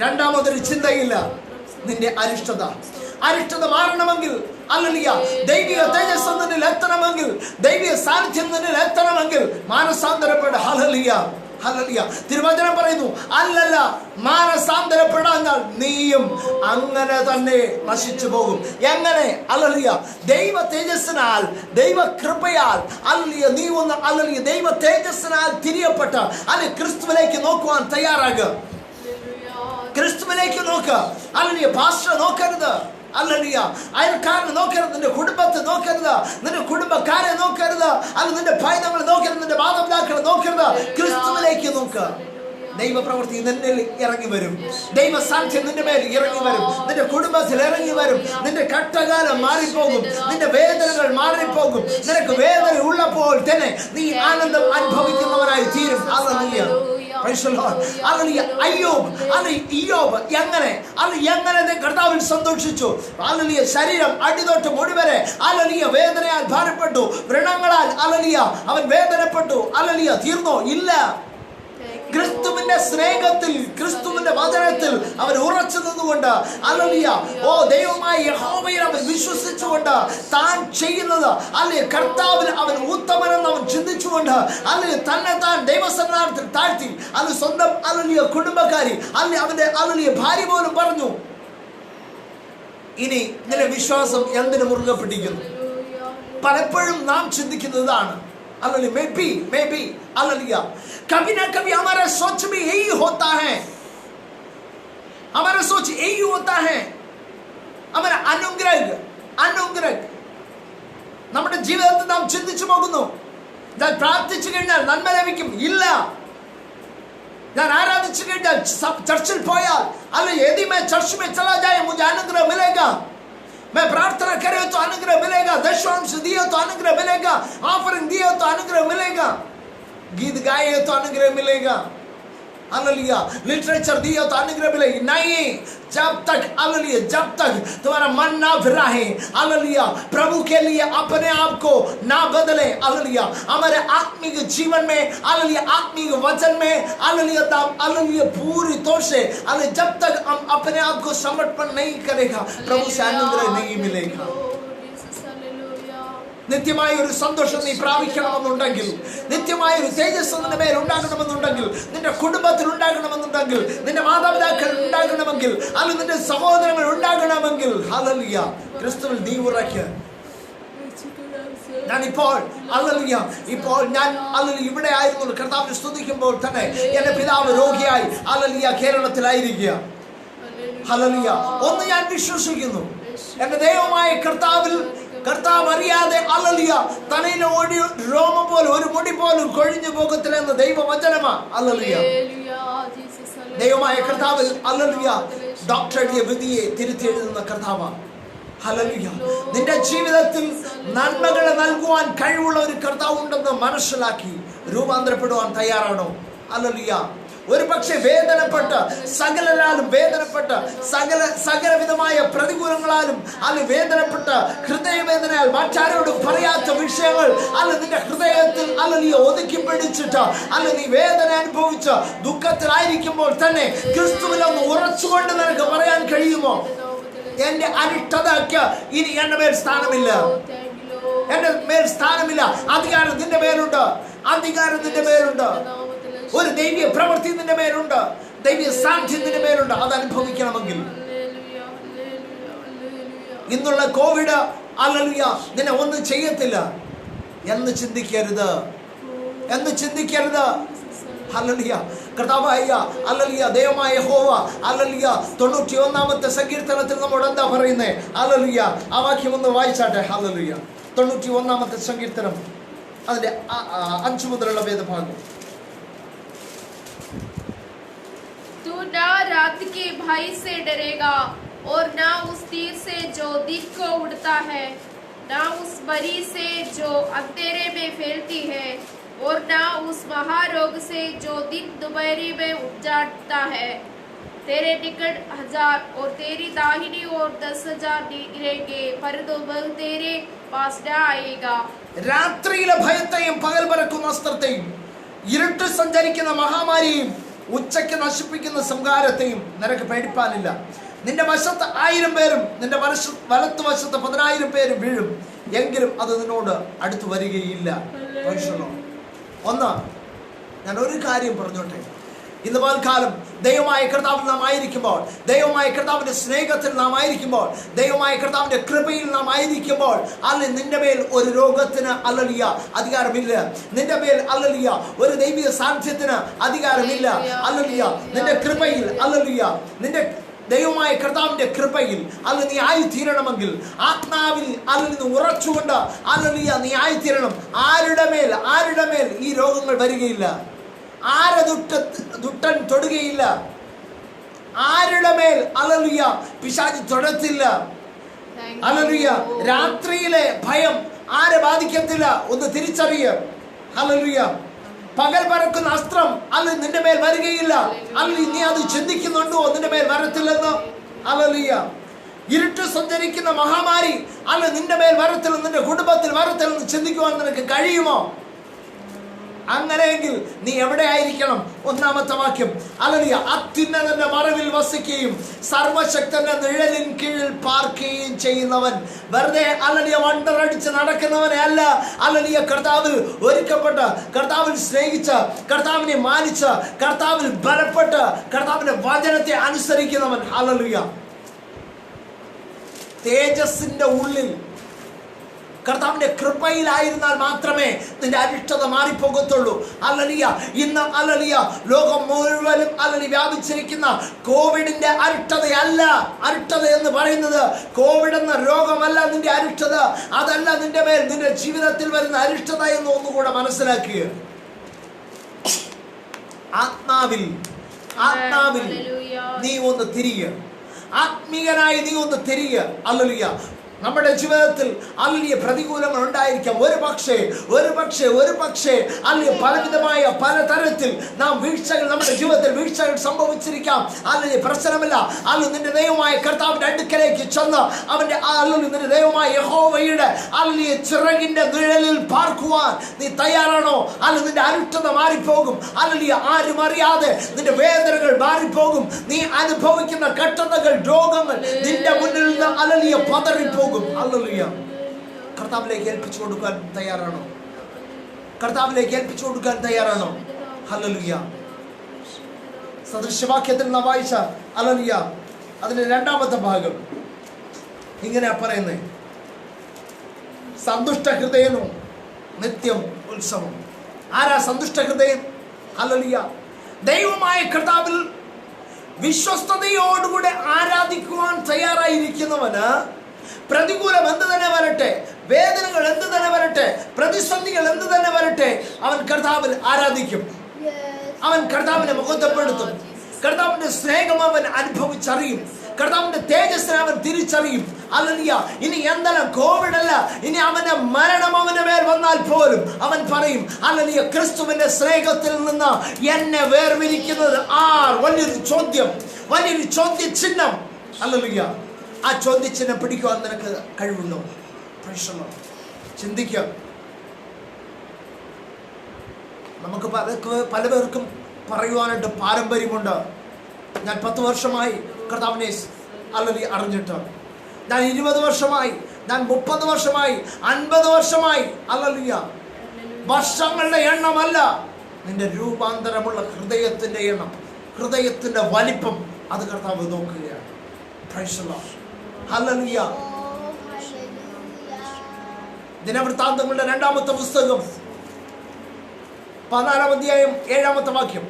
രണ്ടാമതൊരു ചിന്തയില്ല. നിന്റെ അരിഷ്ടത മാറണമെങ്കിൽ, ഹല്ലേലൂയ, ദൈവിക തേജസ്സ് നിന്നിൽ എത്തണമെങ്കിൽ, ദൈവിക സാന്നിധ്യം നിന്നിൽ എത്തണമെങ്കിൽ മാനസാന്തരപ്പെട. Hallelujah, hallelujah. തിരുവചനം പറയുന്നു, അല്ലല്ല മാനസാന്തരപ്പെടാഞ്ഞാൽ നീയും അങ്ങനെ തന്നെ നശിച്ചു പോകും. എങ്ങനെ? ഹല്ലേലൂയ, ദൈവ തേജസ്സിനാൽ, ദൈവ കൃപയാൽ, ഹല്ലേലൂയ, നീ ഒന്ന് ഹല്ലേലൂയ ദൈവ തേജസ്സിനാൽ തിരിയപ്പെട്ട അല്ലെങ്കിൽ ക്രിസ്തുവിലേക്ക് നോക്കുവാൻ തയ്യാറാകുക. ക്രിസ്തുവിലേക്ക് നോക്കുക. ഹല്ലേലൂയ. പാസ്റ്റർ നോക്കരുത്, ഹല്ലേലൂയ, അയൽക്കാരനെ നോക്കരുത്, നിന്റെ കുടുംബത്തെ നോക്കരുത്, നിന്റെ കുടുംബക്കാരെ നോക്കരുത്, അല്ലെങ്കിൽ നിന്റെ പൈതങ്ങളെ നോക്കരുത്, നിന്റെ മാതാപിതാക്കളെ നോക്കരുത്. ക്രിസ്തുവിലേക്ക് നോക്കുക. ദൈവപ്രവൃത്തി നിന്നിൽ ഇറങ്ങി വരും, ദൈവ സാന്നിധ്യം നിന്റെ മേൽ ഇറങ്ങി വരും, നിന്റെ കുടുംബത്തിൽ ഇറങ്ങി വരും. നിന്റെ കഷ്ടകാലം മാറിപ്പോകും, നിന്റെ വേദനകൾ മാറിപ്പോകും. നിനക്ക് വേദന ഉള്ളപ്പോൾ തന്നെ നീ ആനന്ദം അനുഭവിക്കുന്നവനായി തീരും. ഹല്ലേലൂയ. ഇയ്യോബ് എങ്ങനെ കർത്താവിൽ സന്തോഷിച്ചു. ഹല്ലേലൂയ. ശരീരം അടിതൊട്ട് മുടി വരെ ഹല്ലേലൂയ വേദനയാൽ ഭാരപ്പെട്ടു, വ്രണങ്ങളാൽ ഹല്ലേലൂയ അവൻ വേദനപ്പെട്ടു. ഹല്ലേലൂയ. തീർന്നോ? ഇല്ല. ക്രിസ്തുവിന്റെ സ്നേഹത്തിൽ, ക്രിസ്തുവിന്റെ വചനത്തിൽ അവൻ ഉറച്ചു നിന്നുകൊണ്ട്, ഹല്ലേലൂയ, ഓ ദൈവമായ യഹോവയിൽ അവൻ വിശ്വസിച്ചുകൊണ്ട്, താൻ ചെയ്യുന്നത് അല്ലെങ്കിൽ കർത്താവിൽ അവൻ ഉത്തമനെന്ന് അവൻ ചിന്തിച്ചുകൊണ്ട്, അല്ലെങ്കിൽ തന്നെ താൻ ദൈവസന്നിധാനത്തിൽ താഴ്ത്തി, അല്ലെങ്കിൽ സ്വന്തം ഹല്ലേലൂയ കുടുംബക്കാരി അല്ലെങ്കിൽ അവന്റെ ഹല്ലേലൂയ ഭാര്യ പോലും പറഞ്ഞു, ഇനി നിന്റെ വിശ്വാസം എന്തിനു മുറുകെ പിടിക്കുന്നു? പലപ്പോഴും നാം ചിന്തിക്കുന്നതാണ്, हालेलुया, मे बी हालेलुया, कभी ना कभी हमारा सोच भी यही होता है, हमारा सोच यही होता है. हमारा अनुग्रह നമ്മുടെ ജീവിതത്തിൽ നാം ചിന്തിച്ചു പോകുന്നു, ഞാൻ പ്രാർത്ഥിച്ചു കഴിഞ്ഞാൽ നന്മ ലഭിക്കും. ഇല്ല. ഞാൻ ആരാധിച്ചു കഴിഞ്ഞാൽ, ചർച്ചിൽ പോയാൽ, अरे यदि मैं चर्च में चला जाए मुझे अनुग्रह मिलेगा, मैं प्रार्थना करे तो अनुग्रह मिलेगा, दशमांश दिए तो अनुग्रह मिलेगा, ऑफरिंग दिए तो अनुग्रह मिलेगा, गीत गाए तो अनुग्रह मिलेगा, हालेलुया, लिटरेचर दिया तो अनुग्रह मिलेगी. नहीं, जब तक हालेलुया, जब तक तुम्हारा मन ना फिराए, हालेलुया, प्रभु के लिए अपने आप को ना बदले, हालेलुया, हमारे आत्मिक जीवन में, हालेलुया, आत्मिक वचन में, हालेलुया, हालेलुया, पूरी तौर से, हालेलुया, जब तक हम अपने आप को समर्पण नहीं करेगा, प्रभु से अनुग्रह नहीं मिलेगा. നിത്യമായ ഒരു സന്തോഷം നീ പ്രാപിക്കണമെന്നുണ്ടെങ്കിൽ, നിത്യമായ ഒരു തേജസ് നിന്റെ മേൽ ഉണ്ടാകണമെന്നുണ്ടെങ്കിൽ, നിന്റെ കുടുംബത്തിൽ ഉണ്ടാകണമെന്നുണ്ടെങ്കിൽ, നിന്റെ മാതാപിതാക്കൾ ഉണ്ടാകണമെങ്കിൽ, അല്ലെങ്കിൽ നിന്റെ സഹോദരങ്ങൾ ഉണ്ടാകണമെങ്കിൽ, ഹല്ലേലൂയ, ക്രിസ്തുവിൽ നീ ഉറയ്ക്ക്. ഞാനിപ്പോൾ ഹല്ലേലൂയ, ഇപ്പോൾ ഞാൻ ഹല്ലേലൂയ ഇവിടെ ആയിരുന്നു കർത്താവിനെ സ്തുതിക്കുമ്പോൾ തന്നെ എന്റെ പിതാവ് രോഗിയായി ഹല്ലേലൂയ കേരളത്തിലായിരിക്കുക. ഹല്ലേലൂയ. ഒന്ന് ഞാൻ വിശ്വസിക്കുന്നു, എന്റെ ദൈവമായ കർത്താവ് അറിയാതെ ഹല്ലേലൂയ തലയിലെ ഒരു രോമം പോലും ഒരു മുടി പോലും കൊഴിഞ്ഞു പോകത്തില്ലെന്ന് ദൈവവചനമാ. ഹല്ലേലൂയ. ദൈവമായ കർത്താവിൽ ഹല്ലേലൂയ ഡോക്ടറുടെ വിധിയെ തിരുത്തി എഴുതുന്ന കർത്താവാണ്. ഹല്ലേലൂയ. നിന്റെ ജീവിതത്തിൽ നന്മകളെ നൽകുവാൻ കഴിവുള്ള ഒരു കർത്താവ് ഉണ്ടെന്ന് മനസ്സിലാക്കി രൂപാന്തരപ്പെടുവാൻ തയ്യാറാണോ? ഹല്ലേലൂയ. ഒരു പക്ഷേ വേദനപ്പെട്ട്, സകലരാലും വേദനപ്പെട്ട്, സകലവിധമായ പ്രതികൂലങ്ങളാലും അല്ലെ വേദനപ്പെട്ട്, ഹൃദയവേദനയാൽ മറ്റാരോടും പറയാത്ത വിഷയങ്ങൾ അല്ലെ നിന്റെ ഹൃദയത്തിൽ അല്ലെ ഒതുക്കി പിടിച്ചിട്ട് അല്ലെ നീ വേദന അനുഭവിച്ച് ദുഃഖത്തിലായിരിക്കുമ്പോൾ തന്നെ ക്രിസ്തുവിലൊന്ന് ഉറച്ചുകൊണ്ട് നിനക്ക് പറയാൻ കഴിയുമോ? എന്റെ അരിഷ്ടതയ്ക്ക് ഇനി എന്റെ മേൽ സ്ഥാനമില്ല, എന്റെ മേൽ സ്ഥാനമില്ല. അധികാരം നിന്റെ മേലുണ്ട്, അധികാരം നിന്റെ മേലുണ്ട്, ഒരു ദൈവീയ പ്രവൃത്തി നിന്റെ മേലുണ്ട്, ദൈവീയ സാന്നിധ്യം നിന്റെ മേലുണ്ട്. അത് അനുഭവിക്കണമെങ്കിൽ ഇന്നുള്ള കോവിഡ് ഹല്ലേലൂയ നിന്നെ ഒന്നും ചെയ്യത്തില്ല എന്ന് ചിന്തിക്കരുത്, ഹല്ലേലൂയ. കർത്താവായ ഹല്ലേലൂയ ദൈവമായ യഹോവ ഹല്ലേലൂയ 91-ാമത്തെ സങ്കീർത്തനത്തിൽ നമ്മോട് എന്താ പറയുന്നത്? ഹല്ലേലൂയ. ആ വാക്യം ഒന്ന് വായിച്ചാട്ടെ. ഹല്ലേലൂയ. 91-ാമത്തെ സങ്കീർത്തനം അതിന്റെ 5 മുതലുള്ള വേദഭാഗം. तू ना रात के भय से डरेगा और ना उस तीर से जो दिन को उड़ता है, ना उस मरी से जो अंधेरे में फैलती है, और ना उस महारोग से जो दिन दोपहरी में उपजाता है. तेरे निकट 1000 और तेरी दाहिनी ओर 10,000 गिरेंगे, परंतु बल तेरे पास न आएगा. രാത്രിയിലെ ഭയത്തെയും പകൽ പരക്കുന്ന അസ്ത്രത്തെയും ഇരുട്ട് സഞ്ചരിക്കുന്ന മഹാമാരിയും ഉച്ചയ്ക്ക് നശിപ്പിക്കുന്ന സംഹാരത്തെയും നിനക്ക് പേടിപ്പാനില്ല. നിന്റെ വശത്ത് 1000 പേരും നിന്റെ വലത്ത് വശത്ത് 10,000 പേരും വീഴും, എങ്കിലും അത് നിന്നോട് അടുത്ത് വരികയില്ല. ഒന്ന്, ഞാൻ ഒരു കാര്യം പറഞ്ഞോട്ടെ. ഇന്ന് പകൽക്കാലം ദൈവമായ കർത്താവിൽ നാം ആയിരിക്കുമ്പോൾ, ദൈവമായ കർത്താവിന്റെ സ്നേഹത്തിൽ നാം ആയിരിക്കുമ്പോൾ, ദൈവമായ കർത്താവിന്റെ കൃപയിൽ നാം ആയിരിക്കുമ്പോൾ, അല്ല നിന്റെ മേൽ ഒരു രോഗത്തിന് അല്ലലിയ അധികാരമില്ല. നിന്റെ മേൽ അല്ലലിയ ഒരു ദൈവിക സാന്നിധ്യത്തിന് അധികാരമില്ല. അല്ലലിയ നിന്റെ കൃപയിൽ അല്ലലിയ നിന്റെ ദൈവമായ കർത്താവിന്റെ കൃപയിൽ അല്ല നീ ആയിത്തീരണമെങ്കിൽ, ആത്മാവിൽ അല്ല നീ ഉറച്ചുകൊണ്ട് അല്ലലിയ നീ ആയിത്തീരണം. ആരുടെ മേൽ ഈ രോഗങ്ങൾ വരികയില്ല. ആരെ ദുഷ്ടൻ തൊടുകയില്ല. ആരുടെ മേൽ അല്ലലിയ പിശാച് തൊടത്തില്ല. അല്ലലിയ രാത്രിയിലെ ഭയം ആരെ ബാധിക്കത്തില്ല. ഒന്ന് തിരിച്ചറിയ. ഹല്ലേലൂയ. പകൽ പറക്കുന്ന അസ്ത്രം അല്ല നിന്റെ മേൽ വരികയില്ല. അല്ല നീ അത് ചിന്തിക്കുന്നുണ്ടോ നിന്റെ മേൽ വരത്തില്ലെന്ന്? ഹല്ലേലൂയ. ഇരുട്ട് സഞ്ചരിക്കുന്ന മഹാമാരി അല്ല നിന്റെ മേൽ വരത്തില്ലെന്ന്, നിന്റെ കുടുംബത്തിൽ വരത്തില്ലെന്ന് ചിന്തിക്കുവാൻ നിനക്ക് കഴിയുമോ? അങ്ങനെയെങ്കിൽ നീ എവിടെ ആയിരിക്കണം? ഒന്നാമത്തെ വാക്യം, ഹല്ലേലൂയ. അത്യുന്നതന്റെ മറവിൽ വസിക്കുകയും സർവശക്തന്റെ നിഴലിൻ കീഴിൽ പാർക്കുകയും ചെയ്യുന്നവൻ. വെറുതെ ഹല്ലേലൂയ വണ്ടറടിച്ച് നടക്കുന്നവനെ അല്ല. ഹല്ലേലൂയ കർത്താവിൽ ഒരുക്കപ്പെട്ട, കർത്താവിൽ സ്നേഹിച്ച, കർത്താവിനെ മാനിച്ച, കർത്താവിൽ ബലപ്പെട്ട് കർത്താവിന്റെ വചനത്തെ അനുസരിക്കുന്നവൻ. ഹല്ലേലൂയ. തേജസ്സിന്റെ ഉള്ളിൽ കർത്താവിന്റെ കൃപയിലായിരുന്നാൽ മാത്രമേ നിന്റെ അരിഷ്ടത മാറിപ്പോകത്തുള്ളൂ. ഹല്ലേലൂയ. ഇന്ന് ഹല്ലേലൂയ ലോകം മുഴുവനും ഹല്ലേലൂയ വ്യാപിച്ചിരിക്കുന്ന കോവിഡിന്റെ അരിഷ്ടതയല്ല. അരിഷ്ടത എന്ന് പറയുന്നത് കോവിഡ് എന്ന രോഗമല്ല നിന്റെ അരിഷ്ടത. അതല്ല നിന്റെ മേൽ നിന്റെ ജീവിതത്തിൽ വരുന്ന അരിഷ്ടത എന്ന് ഒന്നുകൂടെ മനസ്സിലാക്കുക. ആത്മാവിൽ നീ ഒന്ന് തിരിയുക. ആത്മീയനായി നീ ഒന്ന് തിരിയുക. ഹല്ലേലൂയ. നമ്മുടെ ജീവിതത്തിൽ അല്ലിയ പ്രതികൂലങ്ങൾ ഉണ്ടായിരിക്കാം. ഒരു പക്ഷേ അല്ലിയ പലവിധമായ പലതരത്തിൽ നാം വീഴ്ചകൾ, നമ്മുടെ ജീവിതത്തിൽ വീഴ്ചകൾ സംഭവിച്ചിരിക്കാം. അല്ലിയ പ്രശ്നമില്ല. അല്ല നിന്റെ ദൈവമായ കർത്താവിന്റെ അടുക്കലേക്ക് ചെന്ന് അവന്റെ നിന്റെ ദൈവമായ യഹോവയുടെ അല്ലിയ ചിറകിന്റെ നിഴലിൽ പാർക്കുവാൻ നീ തയ്യാറാണോ? അല്ല നിന്റെ അരിഷ്ടത മാറിപ്പോകും. അല്ലിയ ആരും അറിയാതെ നിന്റെ വേദനകൾ മാറിപ്പോകും. നീ അനുഭവിക്കുന്ന കഷ്ടതകൾ, രോഗങ്ങൾ നിന്റെ മുന്നിൽ നിന്ന് അല്ലിയ പതറിപ്പോകും. ഹല്ലേലൂയ. കർത്താവിലേക്ക് ഏൽപ്പിച്ചു കൊടുക്കാൻ തയ്യാറാണോ? കർത്താവിലേക്ക് ഏൽപ്പിച്ചു കൊടുക്കാൻ തയ്യാറാണോ? ഹല്ലേലൂയ. സദൃശവാക്യത്തിൽ നാം വായിച്ച ഹല്ലേലൂയ അതിന്റെ 2ാമത്തെ ഭാഗം ഇങ്ങനെയാ പറയുന്നത്, സന്തുഷ്ട ഹൃദയനും നിത്യം ഉത്സവം. ആരാ സന്തുഷ്ട ഹൃദയൻ? ഹല്ലേലൂയ. ദൈവമായ കർത്താവിൽ വിശ്വസ്തയോടുകൂടെ ആരാധിക്കുവാൻ തയ്യാറായിരിക്കുന്നവന് പ്രതികൂലം എന്ത് തന്നെ വരട്ടെ, വേദനകൾ എന്ത് തന്നെ വരട്ടെ, പ്രതിസന്ധികൾ എന്ത് തന്നെ വരട്ടെ, അവൻ കർത്താവിൽ ആരാധിക്കും. അവൻ കർത്താവിനെ മഹത്വപ്പെടുത്തും. കർത്താവിന്റെ സ്നേഹം അവൻ അനുഭവിച്ചറിയും. കർത്താവിന്റെ തേജസ്സിനെ അവൻ തിരിച്ചറിയും. ഹല്ലേലൂയ. ഇനി എന്തെല്ലാം കോവിഡ് അല്ല, ഇനി അവന്റെ മരണം അവന്റെ മേൽ വന്നാൽ പോലും അവൻ പറയും ഹല്ലേലൂയ, ക്രിസ്തുവിന്റെ സ്നേഹത്തിൽ നിന്ന് എന്നെ വേർതിരിക്കുന്നത് ആർ? വലിയൊരു ചോദ്യചിഹ്നം. ഹല്ലേലൂയ. ആ ചോദ്യചിഹ്നം പിടിക്കുവാൻ നിനക്ക് കഴിവുണ്ടോ? ചിന്തിക്കുക. നമുക്ക് പലപേർക്കും പറയുവാനായിട്ട് പാരമ്പര്യമുണ്ട്. ഞാൻ 10 വർഷമായി കർത്താവിനെ ഹല്ലേലൂയ അറിഞ്ഞിട്ട്, ഞാൻ 20 വർഷമായി, ഞാൻ 30 വർഷമായി, 50 വർഷമായി. ഹല്ലേലൂയ. വർഷങ്ങളുടെ എണ്ണമല്ല, നിന്റെ രൂപാന്തരമുള്ള ഹൃദയത്തിന്റെ എണ്ണം, ഹൃദയത്തിന്റെ വലിപ്പം, അത് കർത്താവ് നോക്കുകയാണ്. Price the Lord. ഹല്ലേലൂയ. ദിനവൃത്താന്തങ്ങളുടെ 2ാമത്തെ പുസ്തകം 14-ാം അധ്യായം 7-ാമത്തെ വാക്യം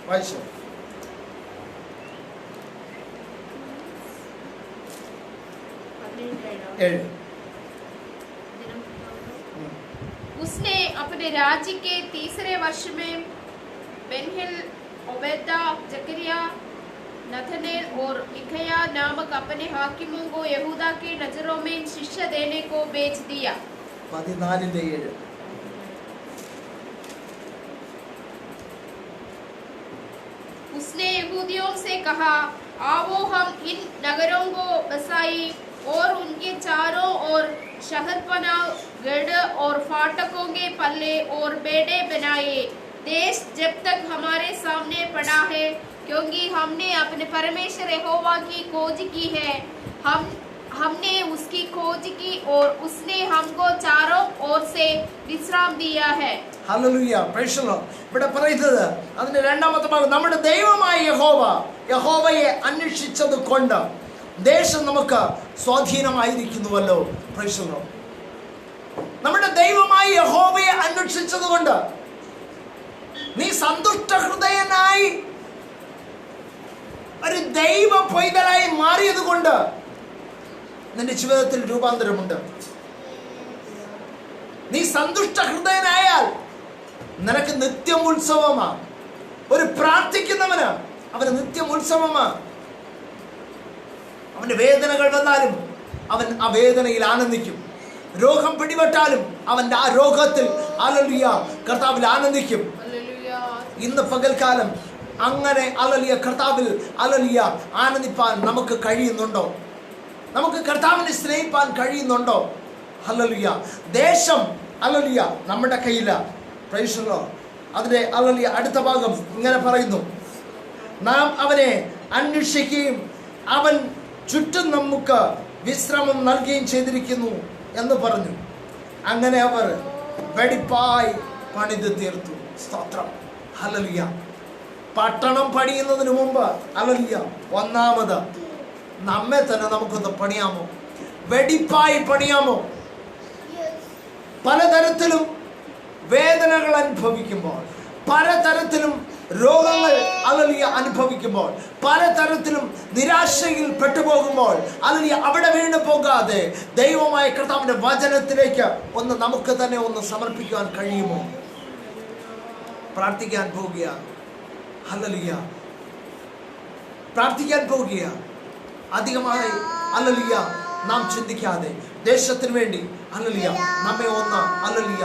വായിച്ചു. उसने अपने राज्य के तीसरे वर्ष में बेनहिल, ओबेदा, जकरिया, नथनेल और मिकाया नामक अपने हाकिमों को यहूदा के नजरों में शिक्षा देने को भेज दिया। 14:7 उसने यहूदियों से कहा, आओ हम इन नगरों को बसाई और उनके चारों ओर शहरपनाह, गढ़ और फाटकों के पल्ले और बेड़े बनाए। देश जब तक हमारे सामने पड़ा है, क्योंकि हमने अपने परमेश्वर यहोवा की खोज की है। हमने उसकी खोज की और उसने हमको चारों ओर से विश्राम दिया है। Hallelujah, price the Lord. ഇവിടെ പറയുന്നത് അതിന്റെ രണ്ടാമത്തെ ഭാഗം, നമ്മുടെ ദൈവമായ യഹോവയെ അന്വേഷിച്ചത് കൊണ്ട് ദേശം നമുക്ക് സ്വാധീനമായിരിക്കുന്നുവല്ലോ. Price the Lord. നമ്മുടെ ദൈവമായ യഹോവയെ അന്വേഷിച്ചത് കൊണ്ട് നീ സന്തുഷ്ട ഹൃദയനായി ഒരു ദൈവ പൈതലായി മാറിയത് കൊണ്ട് നിന്റെ ജീവിതത്തിൽ രൂപാന്തരമുണ്ട്. നീ സന്തുഷ്ട ഹൃദയനായാൽ നിനക്ക് നിത്യം ഉത്സവമാണ്. ഒരു പ്രാർത്ഥിക്കുന്നവന് അവന് നിത്യം ഉത്സവമാണ്. അവന്റെ വേദനകൾ വന്നാലും അവൻ ആ വേദനയിൽ ആനന്ദിക്കും. രോഗം പിടിപെട്ടാലും അവന്റെ ആ രോഗത്തിൽ ഹല്ലേലൂയ കർത്താവിൽ ആനന്ദിക്കും. ഇന്ന് പകൽക്കാലം അങ്ങനെ ഹല്ലേലൂയ കർത്താവിൽ ഹല്ലേലൂയ ആനന്ദിപ്പാൻ നമുക്ക് കഴിയുന്നുണ്ടോ? നമുക്ക് കർത്താവിനെ സ്നേഹിപ്പാൻ കഴിയുന്നുണ്ടോ? ഹല്ലേലൂയ. ദേശം ഹല്ലേലൂയ നമ്മുടെ കയ്യില. Praise the Lord. അതിന്റെ ഹല്ലേലൂയ അടുത്ത ഭാഗം ഇങ്ങനെ പറയുന്നു, നാം അവനെ അന്വേഷിക്കുകയും അവൻ ചുറ്റും നമുക്ക് വിശ്രമം നൽകുകയും ചെയ്തിരിക്കുന്നു എന്ന് പറഞ്ഞു. അങ്ങനെ അവർ വെടിപ്പായി പണിത് തീർത്തു. സ്തോത്രം. ഹല്ലേലൂയ. പട്ടണം പണിയുന്നതിന് മുമ്പ് ഹല്ലേലൂയ ഒന്നാമത് നമ്മെ തന്നെ നമുക്കൊന്ന് പണിയാമോ? വെടിപ്പായി പണിയാമോ? പലതരത്തിലും വേദനകൾ അനുഭവിക്കുമ്പോൾ, പലതരത്തിലും രോഗങ്ങൾ ഹല്ലേലൂയ അനുഭവിക്കുമ്പോൾ, പലതരത്തിലും നിരാശയിൽ പെട്ടുപോകുമ്പോൾ ഹല്ലേലൂയ അവിടെ വീണ് പോകാതെ ദൈവമായ കർത്താവിന്റെ വചനത്തിലേക്ക് ഒന്ന് നമുക്ക് തന്നെ ഒന്ന് സമർപ്പിക്കുവാൻ കഴിയുമോ? പ്രാർത്ഥിക്കാൻ പോവുകയാണ്. ഹല്ലേലൂയ. പ്രാർത്ഥിക്കാൻ പോവുകയാണ്. അധികമായി ഹല്ലേലൂയ നാം ചിന്തിക്കാതെ ദേശത്തിന് വേണ്ടി ഹല്ലേലൂയ നമ്മെ ഒന്ന് ഹല്ലേലൂയ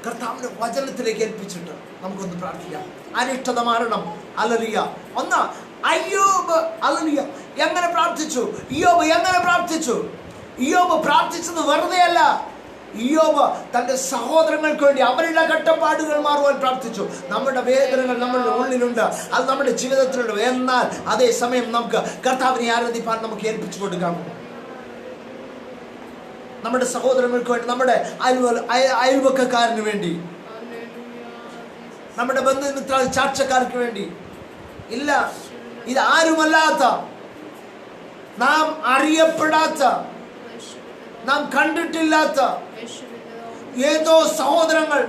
കർത്താവിന്റെ വചനത്തിലേക്ക് ഏൽപ്പിച്ചിട്ട് നമുക്കൊന്ന് പ്രാർത്ഥിക്കാം. അനിഷ്ടത മാറണം. ഹല്ലേലൂയ. ഒന്ന് അയ്യോബ് ഹല്ലേലൂയ എങ്ങനെ പ്രാർത്ഥിച്ചു? ഇയ്യോബ് എങ്ങനെ പ്രാർത്ഥിച്ചു? ഇയ്യോബ് പ്രാർത്ഥിച്ചത് വെറുതെ അല്ല. ഇയ്യോബ് തന്റെ സഹോദരങ്ങൾക്ക് വേണ്ടി അവരുടെ കഷ്ടപ്പാടുകൾ മാറുവാൻ പ്രാർത്ഥിച്ചു. നമ്മുടെ വേദനകൾ നമ്മുടെ ഉള്ളിലുണ്ട്, അത് നമ്മുടെ ജീവിതത്തിലുണ്ട്. എന്നാൽ അതേ സമയം നമുക്ക് കർത്താവിനെ ആരാധിപ്പാൻ നമുക്ക് ഏൽപ്പിച്ചു കൊടുക്കാം. നമ്മുടെ സഹോദരങ്ങൾക്ക് വേണ്ടി, നമ്മുടെ അയൽവക്കക്കാരന് വേണ്ടി, നമ്മുടെ ബന്ധുമിത്ര ചാർച്ചക്കാർക്ക് വേണ്ടി. ഇല്ല, ഇത് ആരുമല്ലാത്ത, നാം അറിയപ്പെടാത്ത, നാം കണ്ടിട്ടില്ലാത്ത ഏതോ സഹോദരങ്ങൾ,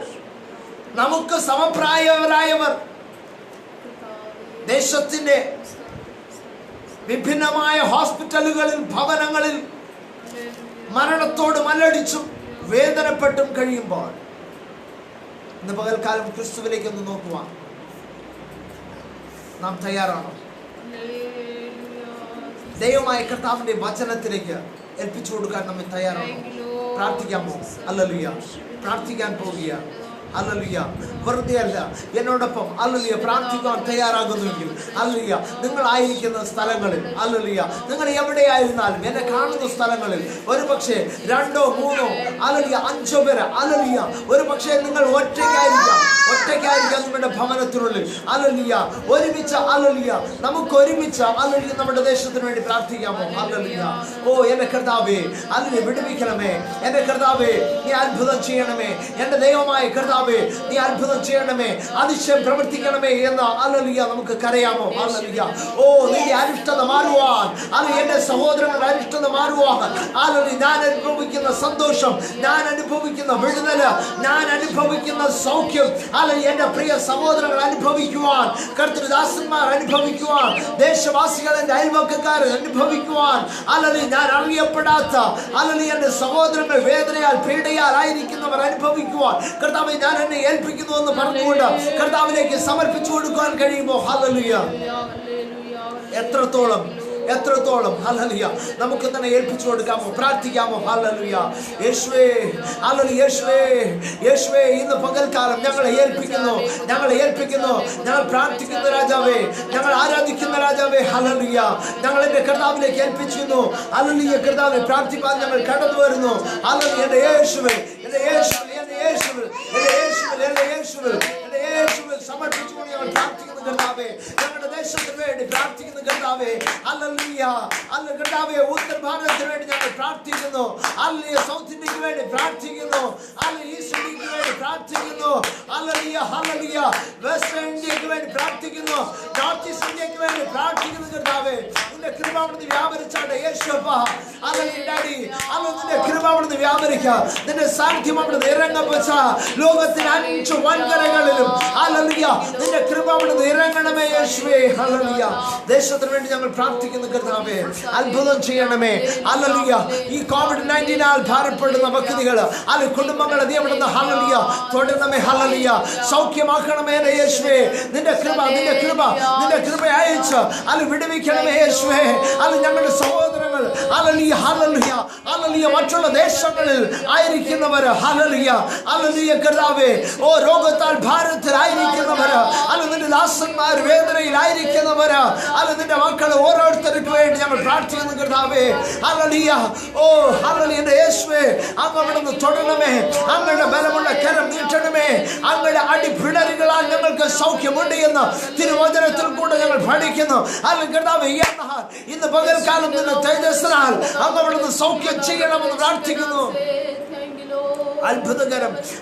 നമുക്ക് സമപ്രായവരായവർ ദേശത്തിന്റെ വിഭിന്നമായ ഹോസ്പിറ്റലുകളിൽ, ഭവനങ്ങളിൽ മരണത്തോട് മല്ലടിച്ചും വേദനപ്പെട്ടും കഴിയുമ്പോൾ ഇന്ന് പകൽക്കാലം ക്രിസ്തുവിലേക്ക് ഒന്ന് നോക്കുവാൻ നാം തയ്യാറാണോ? ദൈവമായ കർത്താവിന്റെ വചനത്തിലേക്ക് ഏൽപ്പിച്ചു കൊടുക്കാൻ നമ്മൾ തയ്യാറാണോ? പ്രാർത്ഥിക്കാമോ? ഹല്ലേലൂയ. പ്രാർത്ഥിക്കാൻ പോകുക. ഹല്ലേലൂയ. വെറുതെ അല്ല, എന്നോടൊപ്പം ഹല്ലേലൂയ പ്രാർത്ഥിക്കാൻ തയ്യാറാകുന്നുവെങ്കിൽ ഹല്ലേലൂയ നിങ്ങളായിരിക്കുന്ന സ്ഥലങ്ങളിൽ ഹല്ലേലൂയ നിങ്ങൾ എവിടെയായിരുന്നാലും എന്നെ കാണുന്ന സ്ഥലങ്ങളിൽ ഒരു പക്ഷേ 2 3 ഹല്ലേലൂയ 5 പേര് ഹല്ലേലൂയ ഒരു പക്ഷേ നിങ്ങൾ ഒറ്റയ്ക്കായിരിക്കാം നിങ്ങളുടെ ഭവനത്തിനുള്ളിൽ ഹല്ലേലൂയ ഒരുമിച്ച് ഹല്ലേലൂയ നമുക്ക് ഒരുമിച്ച് ഹല്ലേലൂയ നമ്മുടെ ദേശത്തിന് വേണ്ടി പ്രാർത്ഥിക്കാമോ? ഹല്ലേലൂയ. ഓ എന്റെ കർത്താവേ ഹല്ലേലൂയ വിടുവിക്കണമേ. എന്റെ കർത്താവേ നീ അത്ഭുതം ചെയ്യണമേ. എന്റെ ദൈവമായ കർത്താവ് കർത്താവേ നീ അത്ഭുതം ചെയ്യണമേ, അതിശയം പ്രവർത്തിക്കണമേ എന്ന് ഹല്ലേലൂയ നമുക്ക് കരയാമോ? ഹല്ലേലൂയ. ഓ നിന്റെ അരിഷ്ടത മാറുവാൻ, അത് എന്റെ സഹോദരങ്ങളുടെ അരിഷ്ടത മാറുവാൻ, ഹല്ലേലൂയ ഞാൻ അനുഭവിക്കുന്ന സന്തോഷം, ഞാൻ അനുഭവിക്കുന്ന വിടുതല്, ഞാൻ അനുഭവിക്കുന്ന സൗഖ്യം, ഹല്ലേലൂയ എന്റെ പ്രിയ സഹോദരങ്ങൾ അനുഭവിക്കുവാൻ, കർത്തൃദാസന്മാർ അനുഭവിക്കുവാൻ, ദേശവാസികൾ എന്റെ അയൽവക്കക്കാർ അനുഭവിക്കുവാൻ, ഹല്ലേലൂയ ഞാൻ അറിയപ്പെടാത്ത ഹല്ലേലൂയ എന്റെ സഹോദരങ്ങൾ വേദനയാൽ പീഡയാൽ ആയിരിക്കുന്നവർ അനുഭവിക്കുവാൻ കർത്താവേ ഞാൻ എന്നെ ഏൽപ്പിക്കുന്നു എന്ന് പറഞ്ഞുകൊണ്ട് കർത്താവിലേക്ക് സമർപ്പിച്ചു കൊടുക്കാൻ കഴിയുമോ? ഹല്ലേലൂയ. എത്രത്തോളം ഹല്ലേലൂയ നമുക്ക് തന്നെ ഏൽപ്പിച്ചു കൊടുക്കാമോ? പ്രാർത്ഥിക്കാമോ? ഹല്ലേലൂയ. യേശുവേ, ഹല്ലേലൂയ. യേശുവേ ഇന്ന് പകൽക്കാലം ഞങ്ങളെ ഏൽപ്പിക്കുന്നു, ഞങ്ങൾ പ്രാർത്ഥിക്കുന്ന രാജാവേ, ഞങ്ങൾ ആരാധിക്കുന്ന രാജാവേ, ഹല്ലേലൂയ ഞങ്ങൾ എന്റെ കർത്താവിലേക്ക് ഏൽപ്പിക്കുന്നു. ഹല്ലേലൂയ കർത്താവേ, പ്രാർത്ഥിപ്പാൻ ഞങ്ങൾ കടന്നു വരുന്നു. ഹല്ലേലൂയ എന്റെ യേശുവേ, സമർപ്പിച്ചുകൊണ്ട് ഞങ്ങൾ പ്രാർത്ഥിക്കുന്നു കർത്താവേ, ഞങ്ങളുടെ ദേശത്തിന് വേണ്ടി പ്രാർത്ഥിക്കുന്നു കർത്താവേ. ഹല്ലേലൂയ. കർത്താവേ ഉത്തര ഭാരതത്തിന് വേണ്ടി ഞങ്ങൾ പ്രാർത്ഥിക്കുന്നു. ഹല്ലേലൂയ. സൗത്ത് ഇന്ത്യക്ക് വേണ്ടി പ്രാർത്ഥിക്കുന്നു. ഹല്ലേലൂയ. ഈസ്റ്റ് ഇന്ത്യക്ക് വേണ്ടി പ്രാർത്ഥിക്കുന്നു. ഹല്ലേലൂയ. വെസ്റ്റ് ഇന്ത്യക്ക് വേണ്ടി പ്രാർത്ഥിക്കുന്നു. നോർത്ത് ഈസ്റ്റ് ഇന്ത്യക്ക് വേണ്ടി പ്രാർത്ഥിക്കുന്നു കർത്താവേ. നിന്റെ കൃപ അവിടുന്ന് വ്യാപരിച്ചാട്ടെ യേശുവപ്പ. Hallelujah daddy. നിന്റെ കൃപ അവിടുന്ന് വ്യാപരിക്കുക, നിന്റെ സാന്നിധ്യം അവിടുന്ന് ഇറങ്ങപ്പച്ച ലോകത്തിന് 5 വൻകരകളിലും. ഹല്ലേലൂയ നിന്റെ കൃപ അവിടുന്ന് ഇറങ്ങണമേ യേശുവേ. ഹല്ലേലൂയ. ദേശത്തിന് വേണ്ടി ഞങ്ങൾ പ്രാർത്ഥിക്കുന്നു കർത്താവേ, അത്ഭുതം ചെയ്യണമേ. ഹല്ലേലൂയ. ഈ COVID-19 ഭാരപ്പെടുന്ന വ്യക്തികൾ, അല്ലെ കുടുംബങ്ങളെ നീ അവിടുന്ന് ഹല്ലേലൂയ തൊടണമേ. ഹല്ലേലൂയ. സൗഖ്യമാക്കണമേ യേശുവേ. നിന്റെ കൃപ അയച്ച് അല്ലെ വിടുവിക്കണമേ യേശുവേ. അല്ലെ ഞങ്ങളുടെ സഹോദരങ്ങൾ ഹല്ലേലൂയ മറ്റുള്ള ദേശങ്ങളിൽ ആയിരിക്കുന്നവര്, ഹല്ലേലൂയ കർത്താവേ, ഓ രോഗത്താൽ ഭാരത്തിലായിരിക്കുന്നവര്, അല്ലെ നിന്റെ ദാസന്മാർ വേദനയിലായിരിക്കുന്നവര്, അല്ലെ നിന്റെ മക്കൾ ഓരോരുത്തർക്ക് വേണ്ടി ഞങ്ങൾ പ്രാർത്ഥിക്കുന്നു കർത്താവേ. ഹല്ലേലൂയ. ഓ ഹല്ലേലൂയ എന്റെ യേശുവേ, അങ്ങ് അവിടുന്ന് തൊടണമേ, അങ്ങയുടെ ബലമുള്ള കരം നീട്ടണമേ. അങ്ങയുടെ അടിപ്പിണരുകളാൽ ഞങ്ങൾക്ക് സൗഖ്യമുണ്ട് എന്ന് തിരുവചനത്തിൽ കൂടെ ഞങ്ങൾ പഠിക്കുന്നു. അല്ലെങ്കിൽ കർത്താവേ ഇന്ന് പകൽക്കാലം നിന്ന് തേജസ്സിനാൽ അങ്ങ് അവിടുന്ന് സൗഖ്യം ചെയ്യണമെന്ന് പ്രാർത്ഥിക്കുന്നു.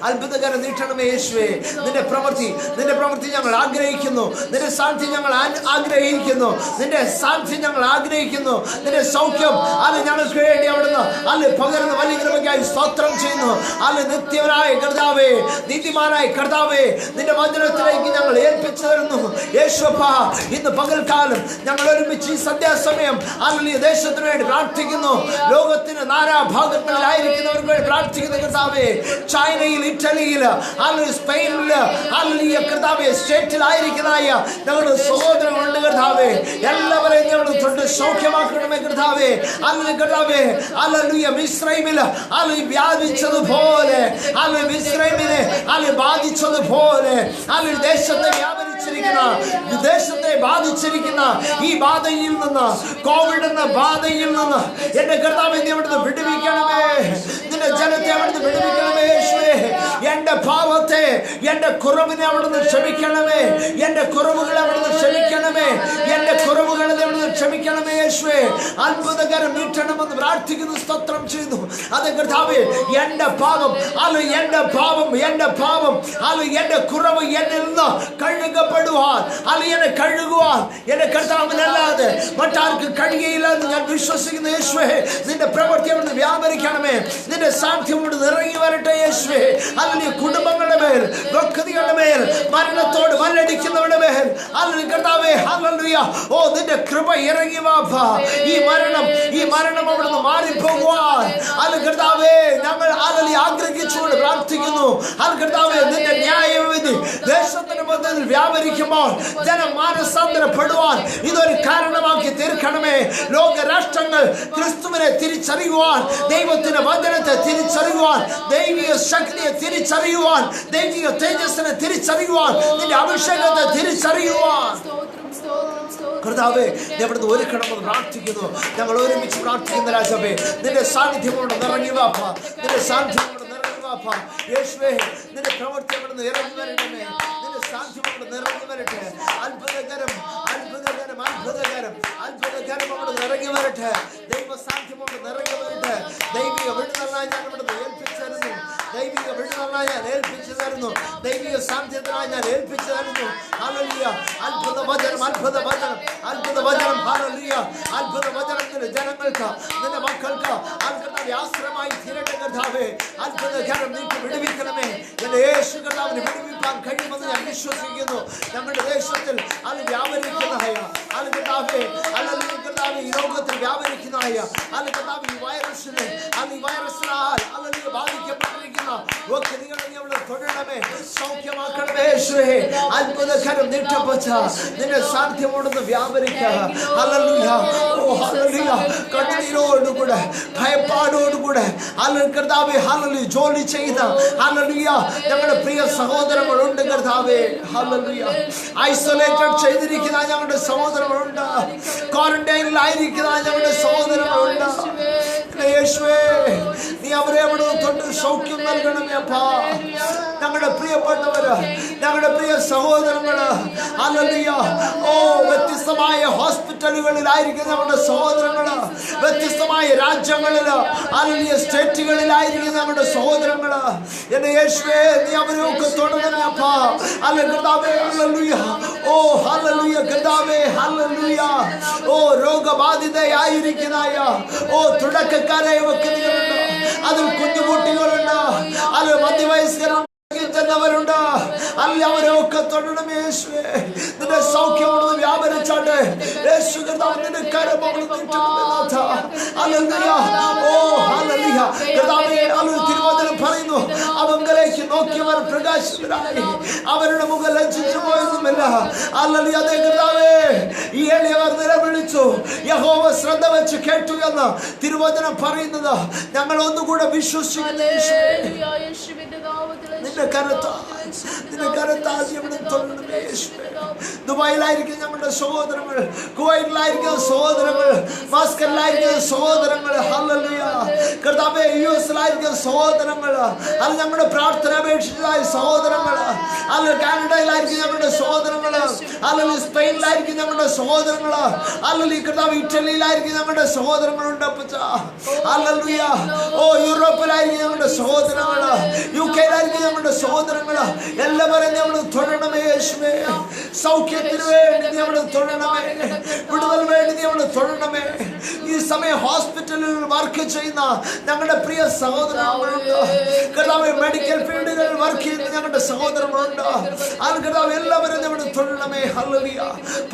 അത്ഭുതകരം നീട്ടണമേ യേശുവേ. നിന്റെ പ്രവൃത്തി ഞങ്ങൾ ആഗ്രഹിക്കുന്നു. നിന്റെ സാന്നിധ്യം ഞങ്ങൾ ആഗ്രഹിക്കുന്നു. നിന്റെ സൗഖ്യം ഞങ്ങൾക്ക് വേണ്ടി അവിടുന്ന് പകരുന്ന വലിയ കൃപയ്ക്കായി സ്തോത്രം ചെയ്യുന്നു. നിത്യവനായ കർത്താവേ, നീതിമാനായ കർത്താവേ, നിന്റെ വചനത്തിലേക്ക് ഞങ്ങൾ ഏൽപ്പിച്ചു തരുന്നു യേശുവപ്പ. ഇന്ന് പകൽക്കാലം ഞങ്ങൾ ഒരുമിച്ച് ഈ സന്ധ്യാസമയം ദേശത്തിന് വേണ്ടി പ്രാർത്ഥിക്കുന്നു. ലോകത്തിന് നാനാഭാഗങ്ങളിലായിരിക്കുന്നവർക്ക് വേണ്ടി പ്രാർത്ഥിക്കുന്നു കർത്താവേ. ചൈനയിൽ, ഇറ്റലിയിൽ, സ്പെയിനിൽ, കർത്താവേ സ്റ്റേറ്റിലായിരിക്കുന്നതായ ഞങ്ങളുടെ സഹോദരങ്ങളുണ്ട് കർത്താവേ. എല്ലാവരെയും ഞങ്ങളുടെ തൊട്ട് സൗഖ്യമാക്കണമേ കർത്താവേ. കർത്താവേ മിസ്രൈമിൽ വ്യാപിച്ചതുപോലെ, മിസ്രൈമിനെ ബാധിച്ചതുപോലെ ദേശത്തെ ബാധിച്ചിരിക്കുന്ന ഈ ബാധയിൽ നിന്ന്, കോവിഡ് എന്ന ബാധയിൽ നിന്ന് എന്റെ കർത്താവേ നീ അവിടുന്ന് വിടുവിക്കണമേ. നിന്റെ ജനത്തെ അവിടുന്ന് വിടുവിക്കണമേ യേശുവേ. എന്റെ പാവത്തെ, എന്റെ കുറവിനെ അവിടുന്ന് ക്ഷമിക്കണമേ. എന്റെ കുറവുകളെ അവിടുന്ന് ക്ഷമിക്കണമേ. എന്റെ കുറവുകളെ അവിടുന്ന് ക്ഷമിക്കണമേ യേശുവേ. അത്ഭുതകരം നീട്ടണമെന്ന് പ്രാർത്ഥിക്കുന്നു, സ്തോത്രം ചെയ്യുന്നു. അത് കർത്താവേ എന്റെ പാപം, എന്റെ കുറവ് എന്നിൽ നിന്ന് കഴുകപ്പെടുവാൻ, എന്നെ കഴുകുവാൻ എന്റെ കർത്താവിനല്ലാതെ മറ്റാർക്ക് കഴിയുകയില്ല എന്ന് ഞാൻ വിശ്വസിക്കുന്ന യേശുവേ. നിന്റെ പ്രവൃത്തി അവിടുന്ന് വ്യാപരിക്കണമേ. നിന്റെ സാന്നിധ്യം അവിടുന്ന് ഇറങ്ങി വരട്ടെ യേശുവേ. അല്ലെങ്കിൽ കുടുംബങ്ങളുടെ മേൽ, വ്യക്തികളുടെ മേൽ, മരണത്തോട് മല്ലടിക്കുന്നവരുടെ മേൽ കർത്താവേ ഹല്ലേലൂയ. ഓ നിന്റെ കൃപ ഇറങ്ങി വാപ്പാ. ഈ മരണം അവിടുന്ന് മാറിപ്പോകുവാൻ കർത്താവേ ഞങ്ങൾ ആഗ്രഹിച്ചുകൊണ്ട് പ്രാർത്ഥിക്കുന്നു. കർത്താവേ നിന്റെ ന്യായവിധി ദേശത്തിന്റെ മധ്യത്തിൽ വ്യാപരിക്കുമ്പോൾ ജനം മാനസാന്തരപ്പെടുവാൻ ഇതൊരു കാരണമാക്കി തീർക്കണമേ. ലോകരാഷ്ട്രങ്ങൾ ക്രിസ്തുവിനെ തിരിച്ചറിയുവാൻ, ദൈവത്തിന്റെ വചനത്തെ തിരിച്ചറിയുവാൻ, ദൈവിക ശക്തിയെ തിരിച്ചറിയുവാൻ, ദൈവിക തേജസ്സിനെ തിരിച്ചറിയുവാൻ, നിന്റെ അഭിഷേകത്തെ തിരിച്ചറിയുവാൻ കർത്താവേ അവിടുന്ന് ഒരുക്കണമെന്ന് പ്രാർത്ഥിക്കുന്നു. ഞങ്ങൾ ഒരുമിച്ച് പ്രാർത്ഥിക്കുന്ന രാജാവേ, നിന്റെ സാന്നിധ്യം കൊണ്ട് നിറങ്ങി വാപ്പാ. യേശുവേ നിന്റെ പ്രവൃത്തി അവിടുന്ന് ഇറങ്ങി വരണമേ. നിന്റെ സാന്നിധ്യം കൊണ്ട് നിറങ്ങി വരട്ടെ. അത്ഭുതകരം അവിടുന്ന് ഇറങ്ങി വരട്ടെ. ദൈവ സാന്നിധ്യം കൊണ്ട് നിറങ്ങി വരട്ടെ. ദൈവിക വിടുതലായി ഞാൻ അവിടുന്ന് ഏൽപ്പിച്ചിരുന്നു. ദൈവിക വിടുതലിനായി ഞാൻ ഏൽപ്പിച്ചു തരുന്നു. ദൈവിക സാന്നിധ്യത്തിനായി ഞാൻ ഏൽപ്പിച്ചു തരുന്നു. ഹല്ലേലൂയ. അത്ഭുത വചനം, അത്ഭുത വചനം, അത്ഭുത വചനം. ഹല്ലേലൂയ. അത്ഭുത വചനം നിന്റെ ജനങ്ങൾക്ക്, നിന്റെ മക്കൾക്ക് അത്ഭുത ആശ്രയമായി തീരട്ടെ കർത്താവേ. അത്ഭുത കരം നീക്കി വിടുവിക്കണമേ. എന്റെ യേശു കർത്താവിനെ വിടുവിക്കാൻ കഴിയുമെന്ന് ഞാൻ വിശ്വസിക്കുന്നു. നമ്മുടെ ദേശത്തിൽ അത് വ്യാപരിക്കുന്നതായ അത് കർത്താവേ, അല്ലെങ്കിൽ കർത്താവ് ഈ ലോകത്തിൽ വ്യാപരിക്കുന്നതായ അത് കർത്താവ് ഈ വൈറസിനെ ഈ വൈറസിനാൽ അല്ലെങ്കിൽ ബാധിക്കപ്പെട്ടിരിക്കുന്ന വ്യക്തികളെ അവിടെ തൊടണമേ, സൗഖ്യമാക്കണമേ യേശുവേ. അത്ഭുതകരം നീട്ടപ്പെട്ട നിന്റെ സാന്നിധ്യമോടൊന്ന് വ്യാപരിക്കുക. ഹല്ലേലൂയ. ഓ ഹല്ലേലൂയ. കണ്ണീരോടുകൂടെ ഭയപ്പാടോടുകൂടെ അല്ലെങ്കിൽ കർത്താവേ ഹല്ലേലൂയ ജോലി ചെയ്ത ഹല്ലേലൂയ ഞങ്ങളുടെ പ്രിയ സഹോദരങ്ങളുണ്ട് കർത്താവേ. ഹല്ലേലൂയ. ഐസൊലേറ്റഡ് ചെയ്തിരിക്കുന്ന ഞങ്ങളുടെ സഹോദരങ്ങളുണ്ട്. ക്വാറന്റൈനിലായിരിക്കുന്ന ഞങ്ങളുടെ സഹോദരങ്ങളുണ്ട്. യേശുവേ, നീ അവരെ അവിടെ തൊട്ട് സൗഖ്യം നൽകണമേ അപ്പാ. ഞങ്ങളുടെ പ്രിയപ്പെട്ടവര്, ഞങ്ങളുടെ പ്രിയ സഹോദരങ്ങള് ഹല്ലേലൂയ. ഓ വ്യത്യസ്തമായ ഹോസ്പിറ്റലുകളിലായിരിക്കുന്ന നമ്മുടെ സഹോദരങ്ങള്, വ്യത്യസ്തമായ രാജ്യങ്ങളില് ഹല്ലേലൂയ സ്റ്റേറ്റുകളിലായിരിക്കുന്ന നമ്മുടെ സഹോദരങ്ങള്, എന്റെ യേശുവേ നീ അവരെയൊക്കെ തൊടണമേ അപ്പാ. ഹല്ലേലൂയ. ഓ ഹല്ലേലൂയ കർത്താവേ. ഹല്ലേലൂയ. ഓ രോഗബാധിതയായിരിക്കുന്നതായ ഓ തുടക്കക്കാരായ വ്യക്തികളുണ്ട്, അതിൽ കുഞ്ഞുകുട്ടികളുണ്ട്, അതിൽ മധ്യവയസ്കരുണ്ട്, ുണ്ട് അല്ല അവരൊക്കെ തൊടണമേ യേശുവേ. നിന്റെ സൗഖ്യമൊന്ന് വ്യാപരിച്ചാട്ടെ യേശു കർത്താവ്. നിന്റെ കരം തിരുവചനം പറയുന്നു, അവങ്കലേക്ക് നോക്കിയവർ പ്രകാശിതരായി, അവരുടെ മുഖം ലജ്ജിച്ചു പോയതുമില്ല. ഹല്ലേലൂയ. അതേ കർത്താവേ, ഈ എളിയവർ നിലവിളിച്ചു, യഹോവ ശ്രദ്ധ വെച്ച് കേട്ടു എന്ന് തിരുവചനം പറയുന്നത് ഞങ്ങൾ ഒന്നുകൂടെ വിശ്വസിക്കുന്നു. ദുബായിലായിരിക്കും ഞങ്ങളുടെ സഹോദരങ്ങൾ, കുവൈറ്റിലായിരിക്കുന്ന സഹോദരങ്ങൾ, മസ്കറ്റിലായിരിക്കുന്ന സഹോദരങ്ങൾ, ഹല്ലേലൂയ കർത്താവേ, യുഎസിലായിരിക്കുന്ന സഹോദരങ്ങൾ, അത് ഞങ്ങളുടെ പ്രാർത്ഥന അപേക്ഷിച്ചതായ സഹോദരങ്ങൾ, അത് കാനഡയിലായിരിക്കും ഞങ്ങളുടെ സഹോദരങ്ങൾ, അല്ലെങ്കിൽ സ്പെയിനിലായിരിക്കും ഞങ്ങളുടെ സഹോദരങ്ങൾ, അല്ലെങ്കിൽ കർത്താവ് ഇറ്റലിയിലായിരിക്കും ഞങ്ങളുടെ സഹോദരങ്ങളുണ്ട് അപ്പച്ച. ഹല്ലേലൂയ. ഓ യൂറോപ്പിലായിരിക്കും ഞങ്ങളുടെ സഹോദരങ്ങൾ, യുകെയിലായിരിക്കും ഞങ്ങളുടെ സഹോദരങ്ങൾ. എല്ലാവരെയും നമ്മൾ തൊടണമേ യേശുവേ. സൗഖ്യത്തിന് വേണ്ടി നീ അവിടെ തൊടണമേ, വിടുതൽ വേണ്ടി നീ അവിടെ തൊടണമേ. ഈ സമയം ഹോസ്പിറ്റലിൽ വർക്ക് ചെയ്യുന്ന ഞങ്ങളുടെ പ്രിയ സഹോദരങ്ങളുണ്ട് കർത്താവേ, മെഡിക്കൽ ഫീൽഡുകളിൽ വർക്ക് ചെയ്യുന്ന ഞങ്ങളുടെ സഹോദരങ്ങളുണ്ട്. അത് കർത്താവ് എല്ലാവരും അവിടെ തൊടണമേ. ഹല്ലേലൂയ.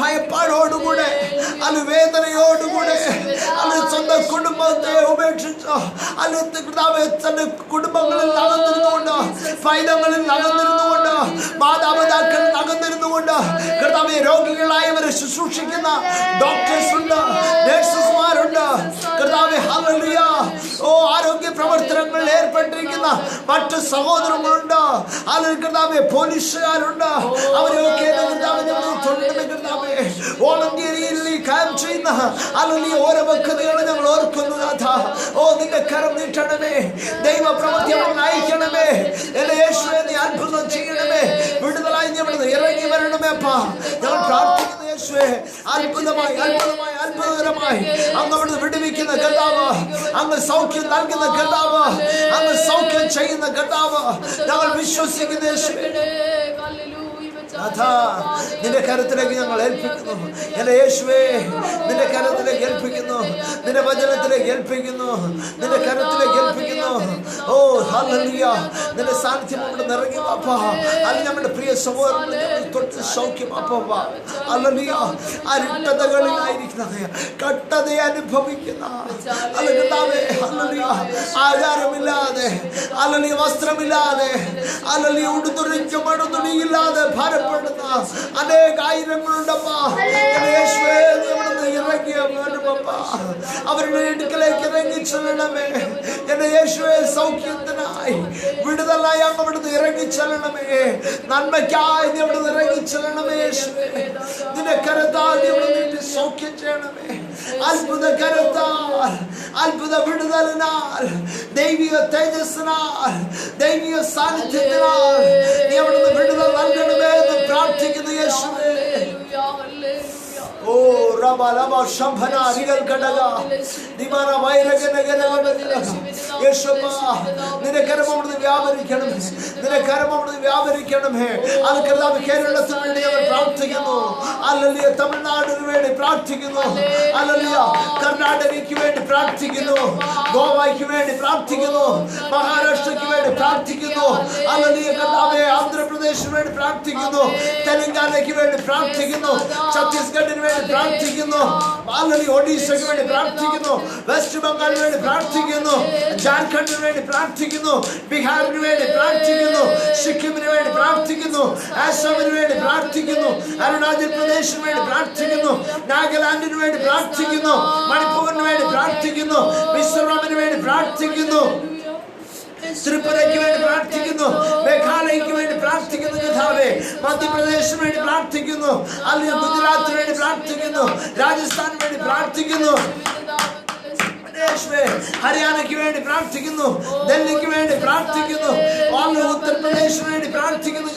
ഭയപ്പാടോടുകൂടെ, അത് വേദനയോടുകൂടെ, അത് സ്വന്തം കുടുംബത്തെ ഉപേക്ഷിച്ച്, അത് കർത്താവ് തന്റെ കുടുംബങ്ങളിൽ അകന്നിരുന്നുകൊണ്ട്, പൈതങ്ങളിൽ അകന്നിരുന്നുകൊണ്ട്, മാതാപിതാക്കൾ അകന്നിരുന്നുകൊണ്ട് കർത്താവേ, രോഗികളായവരെ ശുശ്രൂഷിക്കുന്ന ഡോക്ടേഴ്സ് ഉണ്ട്, നഴ്സസ്മാരുണ്ട് കർത്താവേ. ഹല്ലേലൂയ. ഓ ആരോഗ്യ പ്രവർത്തനങ്ങളിൽ ഏർപ്പെട്ടിരിക്കുന്ന മറ്റു സഹോദരങ്ങളുണ്ട്, അതിൽ കർത്താവേ പോലീസുകാരുണ്ട്. അവരെയൊക്കെ കർത്താവേ വോളണ്ടിയറിൽ കാര്യം ചെയ്യുന്ന അല്ലെങ്കിൽ ഓരോ വ്യക്തികളെ ഞങ്ങൾ ഓർക്കുന്നു. ഓ നിന്റെ കരം നീട്ടണമേ, ദൈവ പ്രവൃത്തി നയിക്കണമേ. എന്റെ യേശുവേ നീ അത്ഭുതം ചെയ്യണമേ, വിടുതലായി ഇറങ്ങി വരണമേ അപ്പാ. ഞങ്ങൾ പ്രാർത്ഥിക്കുന്നു യേശുവേ, അത്ഭുതമായി അത്ഭുതമായി അത്ഭുതകരമായി അങ്ങ് അവിടുന്ന് വിടുവിക്കുന്ന കർത്താവ്, അങ്ങ് സൗഖ്യം നൽകുന്ന കർത്താവ്, അങ്ങ് സൗഖ്യം ചെയ്യുന്ന കർത്താവ് ഞങ്ങൾ വിശ്വസിക്കുന്ന യേശുവേ. നിന്റെ കരത്തിലേക്ക് ഞങ്ങൾ ഏൽപ്പിക്കുന്നു. എന്റെ യേശുവേ നിന്റെ കരത്തിലേക്ക് ഏൽപ്പിക്കുന്നു, നിന്റെ വചനത്തിലേക്ക് ഏൽപ്പിക്കുന്നു, നിന്റെ കരത്തിലേക്ക് ഏൽപ്പിക്കുന്നു. ഓ ഹല്ലേലൂയ. നിന്റെ സാന്നിധ്യം അവിടെ നിറങ്ങി വാപ്പാ. അത് നമ്മുടെ പ്രിയ സഹോദരങ്ങളെ തൊട്ട് സൗഖ്യം അപ്പാ. ഹല്ലേലൂയ. അരിട്ടതകളിലായിരിക്കുന്ന കട്ടതയെ അനുഭവിക്കുന്ന ആചാരമില്ലാതെ, അല്ലെങ്കിൽ വസ്ത്രമില്ലാതെ, അല്ലെങ്കിൽ ഉടുതുണിക്ക് മടുതുണിയില്ലാതെ ഭാരപ്പെടുന്ന അനേകായിരങ്ങളുണ്ടപ്പാ. യേശുവേ ഇറങ്ങിയ അവരുടെ അടുക്കലേക്ക് ഇറങ്ങി ചെല്ലണമേ. എന്റെ യേശുവേ സൗഖ്യത്തിനായി വിടുതലായി അങ്ങ് അവിടുന്ന് ഇറങ്ങി ചെല്ലണമേ, നന്മയ്ക്കായി നീ അവിടുന്ന് ഇറങ്ങി ചെല്ലണമേ. യേശുവേ നിന്റെ കരത്താൽ നീ അവിടുന്ന് സൗഖ്യം ചെയ്യണമേ. അത്ഭുത കരത്താൽ, അത്ഭുത വിടുതലിനാൽ, ദൈവിക തേജസ്സിനാൽ, ദൈവിക സാന്നിധ്യത്തിനാൽ നീ അവിടുന്ന് വിടുതൽ നൽകണമേ എന്ന് പ്രാർത്ഥിക്കുന്നു യേശുവേ. ഓ Rabalaba Shampana Rigal Kadaga Dimana Vairaganaga Yeshua Nina Karam of the American Nina Karam of the American Alkada Kerala Practicano Alalia Tamil Nadu Practicano Alalia Karnataka Practicano Goa Practicano Maharashtra Practicano Alalia Kadave Andhra Pradesh Practicano Telangana Practicano Chhattisgarh Practicano Alali Odisha Practicano West Bengal Practicano Jharkhand Practicano Bihar Practicano Sikkim Practicano Assam Practicano Arunachal Pradesh Practicano Nagaland Practicano Manipur Practicano Mizoram Practicano Tripura Practicano Meghalaya Practicano Madhya Pradesh Practicano Ali Gujarat Practicano Rajasthan Practicano Haryana Practicano Delhi Practicano all Uttar Pradesh Practicano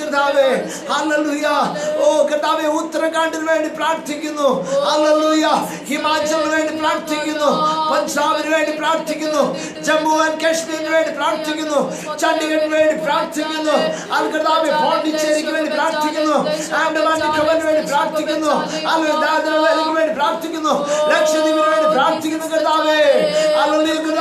Hallelujah oh Katave Uttarakhand Practicano Hallelujah Himachal Practicano Punjab Practicano Jammu and Kashmir Practicano Chandigarh Practicano Alkatave Pondicherry Practicano Andaman Nicobar Practicano Dadra Valley Practicano Lakshadweep Practicano Hallelujah.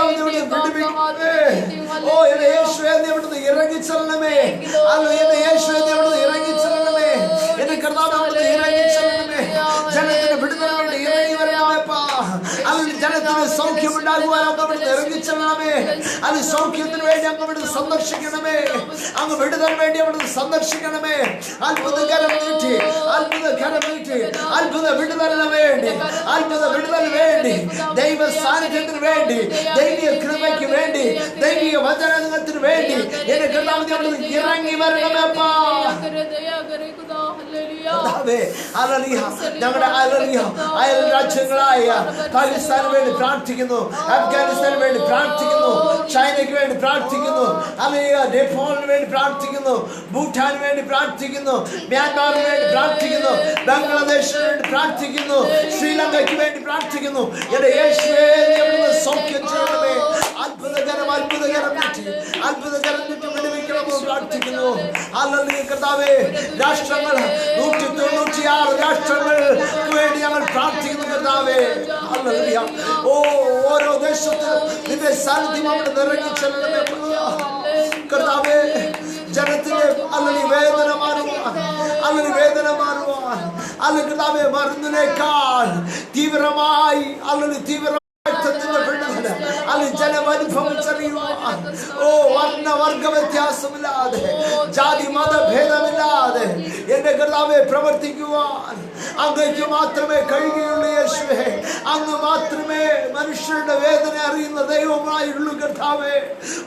Oh, in the Yeshua, they were the Irangitsalame. Hallelujah, the Yeshua, they were the Irangitsalame. In the Karnataka, the Irangitsalame. Janathan, the Irangitsalame. Hallelujah, Janathan, Sokim, and Agua, the Irangitsalame. And the Sokim, the Radium, the Sundar Shikaname. I'm a better than Radium, the Sundar Shikaname. I'll put the Karamiti. I'll put the Karamiti. I'll put the Vidalan Vendi. I'll put the Vidalan Vendi. They were Sanitary Vendi. They be a Krumaki Vendi. They be a Vataran Vendi. In a Katam, Irangi Varanapa. Hallelujah. Namada Hallelujah. I'll Rachanaya. Pakistan Vendi Practicano. Afghanistan Vendi Practicano. China Vendi Practicano. Hallelujah. Nepal Vendi Practicano. Bhutan Vendi Practicano. Myanmar Vendi Practicano. Bangladesh Vendi Practicano. Sri Lanka Vendi Practicano. Yet a Yeshua, Sokin Germany. I'll put the Garam, I'll put the Garamati. I'll put the Garamati to Practicano. Hallelujah Katave. Rashtramal. Nutiar. Rashtramal. Kuediamal Practicano Katave. Hallelujah. Oh, they should live a sanity moment of the Regichal Katave. Janatine, Alani Vedana Maruan, Alani Vedana Maruan, Alakatave Marundane Kar, Tiviramai, Alani Tiviramai, Ali Janavani from Chariwa, oh, Varna Vargavatyasumilade, Jadi Mother Veda Milade, Yenagave, Property Yuan, Angajumatrame, Kayushwe, Angamatrame, Manushur, the Vedana, the Deomai, Lukatave,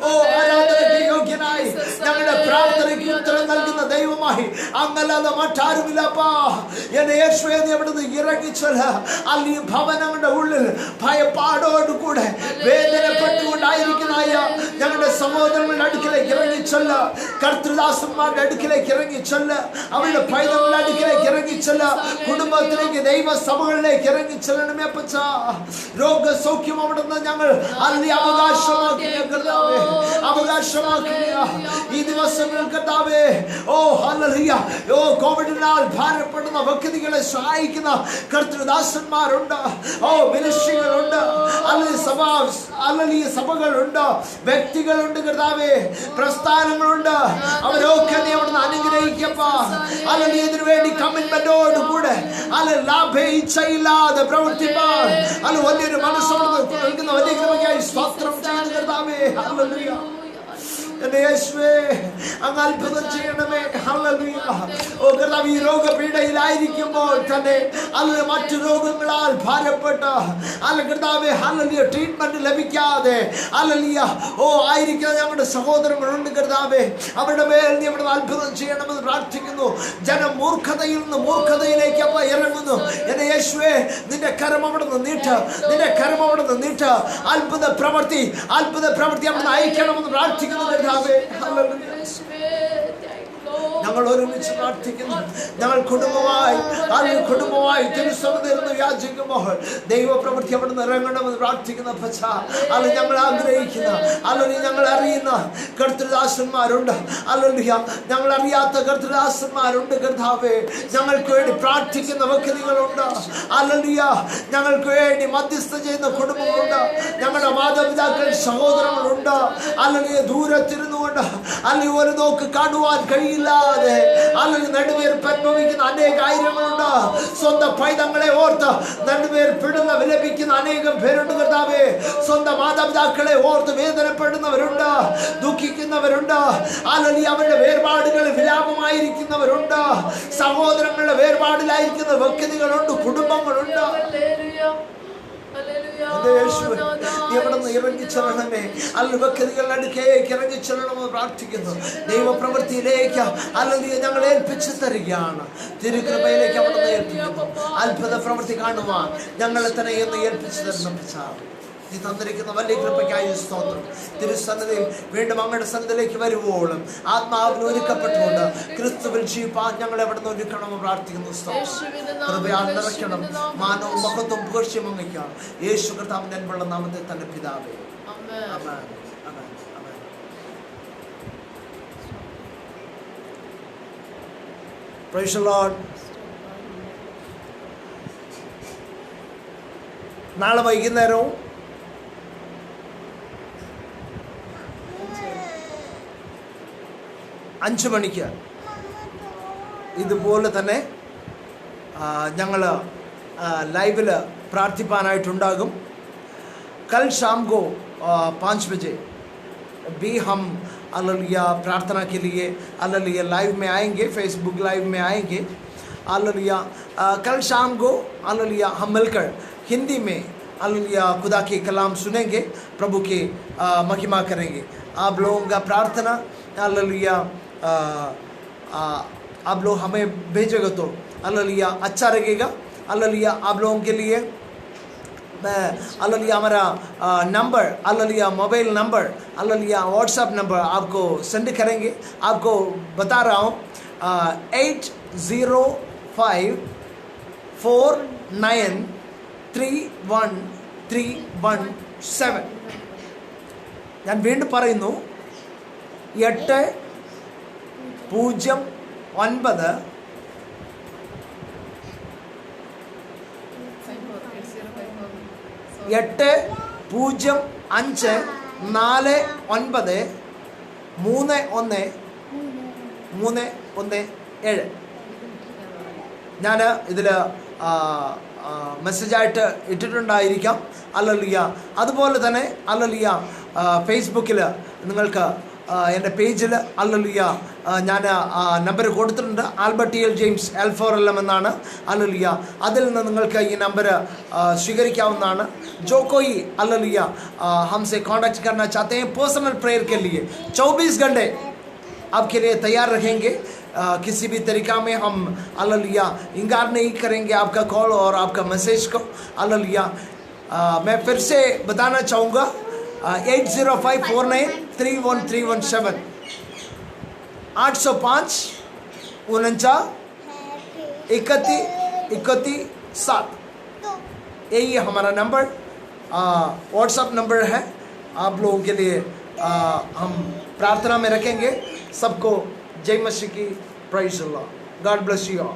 oh, another Yoginai, Namada Prata, the Deomai, Angala, the Matar Vilapa, Yenashwe, the Yerakichara, Ali Pavana, the Ul, Payapado, good. Vedapatu Naikanaya, Yamada Samodam Nadikala Kirangi Challa, Kartradasama Nadikala Kirangi Challa, Amina Paidam Nadikala Kirangi Challa, Kudumatri, Deva Samale Kirangi Challa Mepacha, Roga Sokim of the Yamal, Ali Abagashama, Abagashama, Idima Samuel Katave, oh Hallelujah, oh Covidinal, Parapatana, Vakadikala Shaikina, Kartradasan Marunda, oh Ministry Runda. Alali Sabagalunda, Vectigalunda Gadawe, Prastanamunda, Amarokani of Nanigapa, Alali the Ready come in Bador to Buddha, Alabe, Chaila, the Property Bar, Alawadi the Manasol, the Vadigamaya, Spatram Gadawe, Hallelujah. And Yeshua, Angal Pudaname, Hallelujah. Oh, Gadavi Roga Pida, Ilaikiamo, Tane, Alamatu Roga Milal, Parapata, Alagadawe, Hallelujah, treatment Levicade, Hallelujah. Oh, I recall the Sahoder Marunda Gadawe, Abadabe, the Alpudan, the Ratikano, Jana Murkada, the Murkada, Kapa, Yelamuno, and Yeshua, then the Karamama of the Nita, then the Karamama of the Nita, I'll put the property of the Ikan of the Ratikano. Hallelujah. ഒരുമിച്ച് പ്രാർത്ഥിക്കുന്നു. ഞങ്ങൾ കുടുംബമായി കുടുംബമായി തിരുസന്നിധിയിൽ യാചിക്കുമ്പോൾ ദൈവപ്രവൃത്തി അവിടെ ഇറങ്ങണമെന്ന് പ്രാർത്ഥിക്കുന്ന പച്ച. അല്ല ഞങ്ങൾ ആഗ്രഹിക്കുന്ന അല്ലെങ്കിൽ ഞങ്ങൾ അറിയുന്ന കർത്തൃദാസന്മാരുണ്ട്. അല്ലേലൂയ ഞങ്ങൾ അറിയാത്ത കർത്തൃദാസന്മാരുണ്ട് കർത്താവേ. ഞങ്ങൾക്ക് വേണ്ടി പ്രാർത്ഥിക്കുന്ന വ്യക്തികളുണ്ട്. അല്ലേലൂയ ഞങ്ങൾക്ക് വേണ്ടി മധ്യസ്ഥ ചെയ്യുന്ന കുടുംബങ്ങളുണ്ട്. ഞങ്ങളുടെ മാതാപിതാക്കൾ സഹോദരങ്ങളുണ്ട്. അല്ലെങ്കിൽ ദൂരത്തിരുന്നുകൊണ്ട് അല്ലെങ്കിൽ ഒരു നോക്ക് കാണുവാൻ കഴിയില്ലാതെ അല്ലെങ്കിൽ നെടുവേർപ്പ് അനുഭവിക്കുന്ന അനേക ആയിരങ്ങളുണ്ട്. സ്വന്തം പൈതങ്ങളെ ഓർത്ത് നെടുവേർപ്പെടുന്ന വിലപിക്കുന്ന അനേകം പേരുണ്ട് കർത്താവേ. സ്വന്തം മാതാപിതാക്കളെ ഓർത്ത് വേദനപ്പെടുന്നവരുണ്ട്, ദുഃഖിക്കുന്നവരുണ്ട്. അല്ലെങ്കിൽ അവരുടെ വേർപാടുകൾ വിലാപമായിരിക്കുന്നവരുണ്ട്. സഹോദരങ്ങളുടെ വേർപാടിലായിരിക്കുന്ന വ്യക്തികളുണ്ട്, കുടുംബങ്ങളുണ്ട്. ഇറങ്ങിച്ചെല്ലണമേ. അത്ഭുതങ്ങളുടെ അടുക്കേക്ക് ഇറങ്ങിച്ചെല്ലണമെന്ന് പ്രാർത്ഥിക്കുന്നു. ദൈവപ്രവൃത്തിയിലേക്ക് അല്ലെങ്കിൽ ഞങ്ങൾ ഏൽപ്പിച്ചു തരികയാണ്. തിരുകൃപയിലേക്ക് അവിടുന്ന് ഏൽപ്പിക്കുന്നു. അത്ഭുത പ്രവൃത്തി കാണുവാൻ ഞങ്ങളെ തന്നെ എന്ന് ഏൽപ്പിച്ചു തരണം. നീ തന്നിരിക്കുന്ന വലിയ കൃപയ്ക്കായി സ്തോത്രം. തിരുസന്നിധിയിൽ വീണ്ടും അങ്ങയുടെ സന്നിധിയിലേക്ക് വരുവോളും ആത്മാവിന് ഒരുക്കപ്പെട്ടുകൊണ്ട് ക്രിസ്തുവിൽ ജീവിപ്പാൻ ഞങ്ങളെ എവിടുന്ന് ഒരുക്കണമെന്ന് പ്രാർത്ഥിക്കുന്നു. കൃപയാൽ നിറയ്ക്കണം. മാനവും മഹത്വവും പുകഴ്ചയും അങ്ങയ്ക്കാം. യേശു കർത്താവിന്റെ അൻപുള്ള നാമത്തിൽ തന്നെ പിതാവേ. ആമേൻ. Praise the Lord. നാളെ വൈകുന്നേരവും 5 മണിക്ക് ഇതുപോലെ തന്നെ ഞങ്ങൾ ലൈവിൽ പ്രാർത്ഥിപ്പാനായിട്ടുണ്ടാകും. कल शाम को 5 बजे भी हम हालेलुया प्रार्थना के लिए हालेलुया लाइव में आएंगे, फेसबुक लाइव में आएंगे. हालेलुया कल शाम को हालेलुया हम मिलकर हिंदी में हालेलुया खुदा के कलाम सुनेंगे, प्रभु की महिमा करेंगे. आप लोगों का प्रार्थना हालेलुया आप लोग हमें भेजेगा तो हालेलुया अच्छा लगेगा. हालेलुया आप लोगों के लिए मैं हालेलुया हमारा number hallelujah mobile number hallelujah WhatsApp number आपको सेंड करेंगे. आपको बता रहा हूँ 8054931317. ഞാൻ വീണ്ടും പറയുന്നു 805493117. ഞാൻ ഇതിൽ മെസ്സേജായിട്ട് ഇട്ടിട്ടുണ്ടായിരിക്കാം. ഹല്ലേലൂയ. അതുപോലെ തന്നെ ഹല്ലേലൂയ ഫേസ്ബുക്കിൽ നിങ്ങൾക്ക് എൻ്റെ പേജിൽ ഹല്ലേലൂയ ഞാൻ നമ്പർ കൊടുത്തിട്ടുണ്ട്. ആൽബർട്ട് എൽ ജെയിംസ് L4LM എന്നാണ്. ഹല്ലേലൂയ അതിൽ നിന്ന് നിങ്ങൾക്ക് ഈ നമ്പർ സ്വീകരിക്കാവുന്നതാണ്. जो कोई हालेलुया हमसे कांटेक्ट करना चाहते हैं पर्सनल प्रेयर के लिए 24 घंटे आपके लिए तैयार रहेंगे. किसी भी तरीका में हम हालेलुया इंकार नहीं करेंगे आपका कॉल और आपका मैसेज को. हालेलुया मैं फिर से बताना चाहूँगा 8054931317 805 49 यही हमारा नंबर व्हाट्सअप नंबर है. आप लोगों के लिए हम प्रार्थना में रखेंगे. सबको जय मसीह की. Praise the Lord. God bless you all.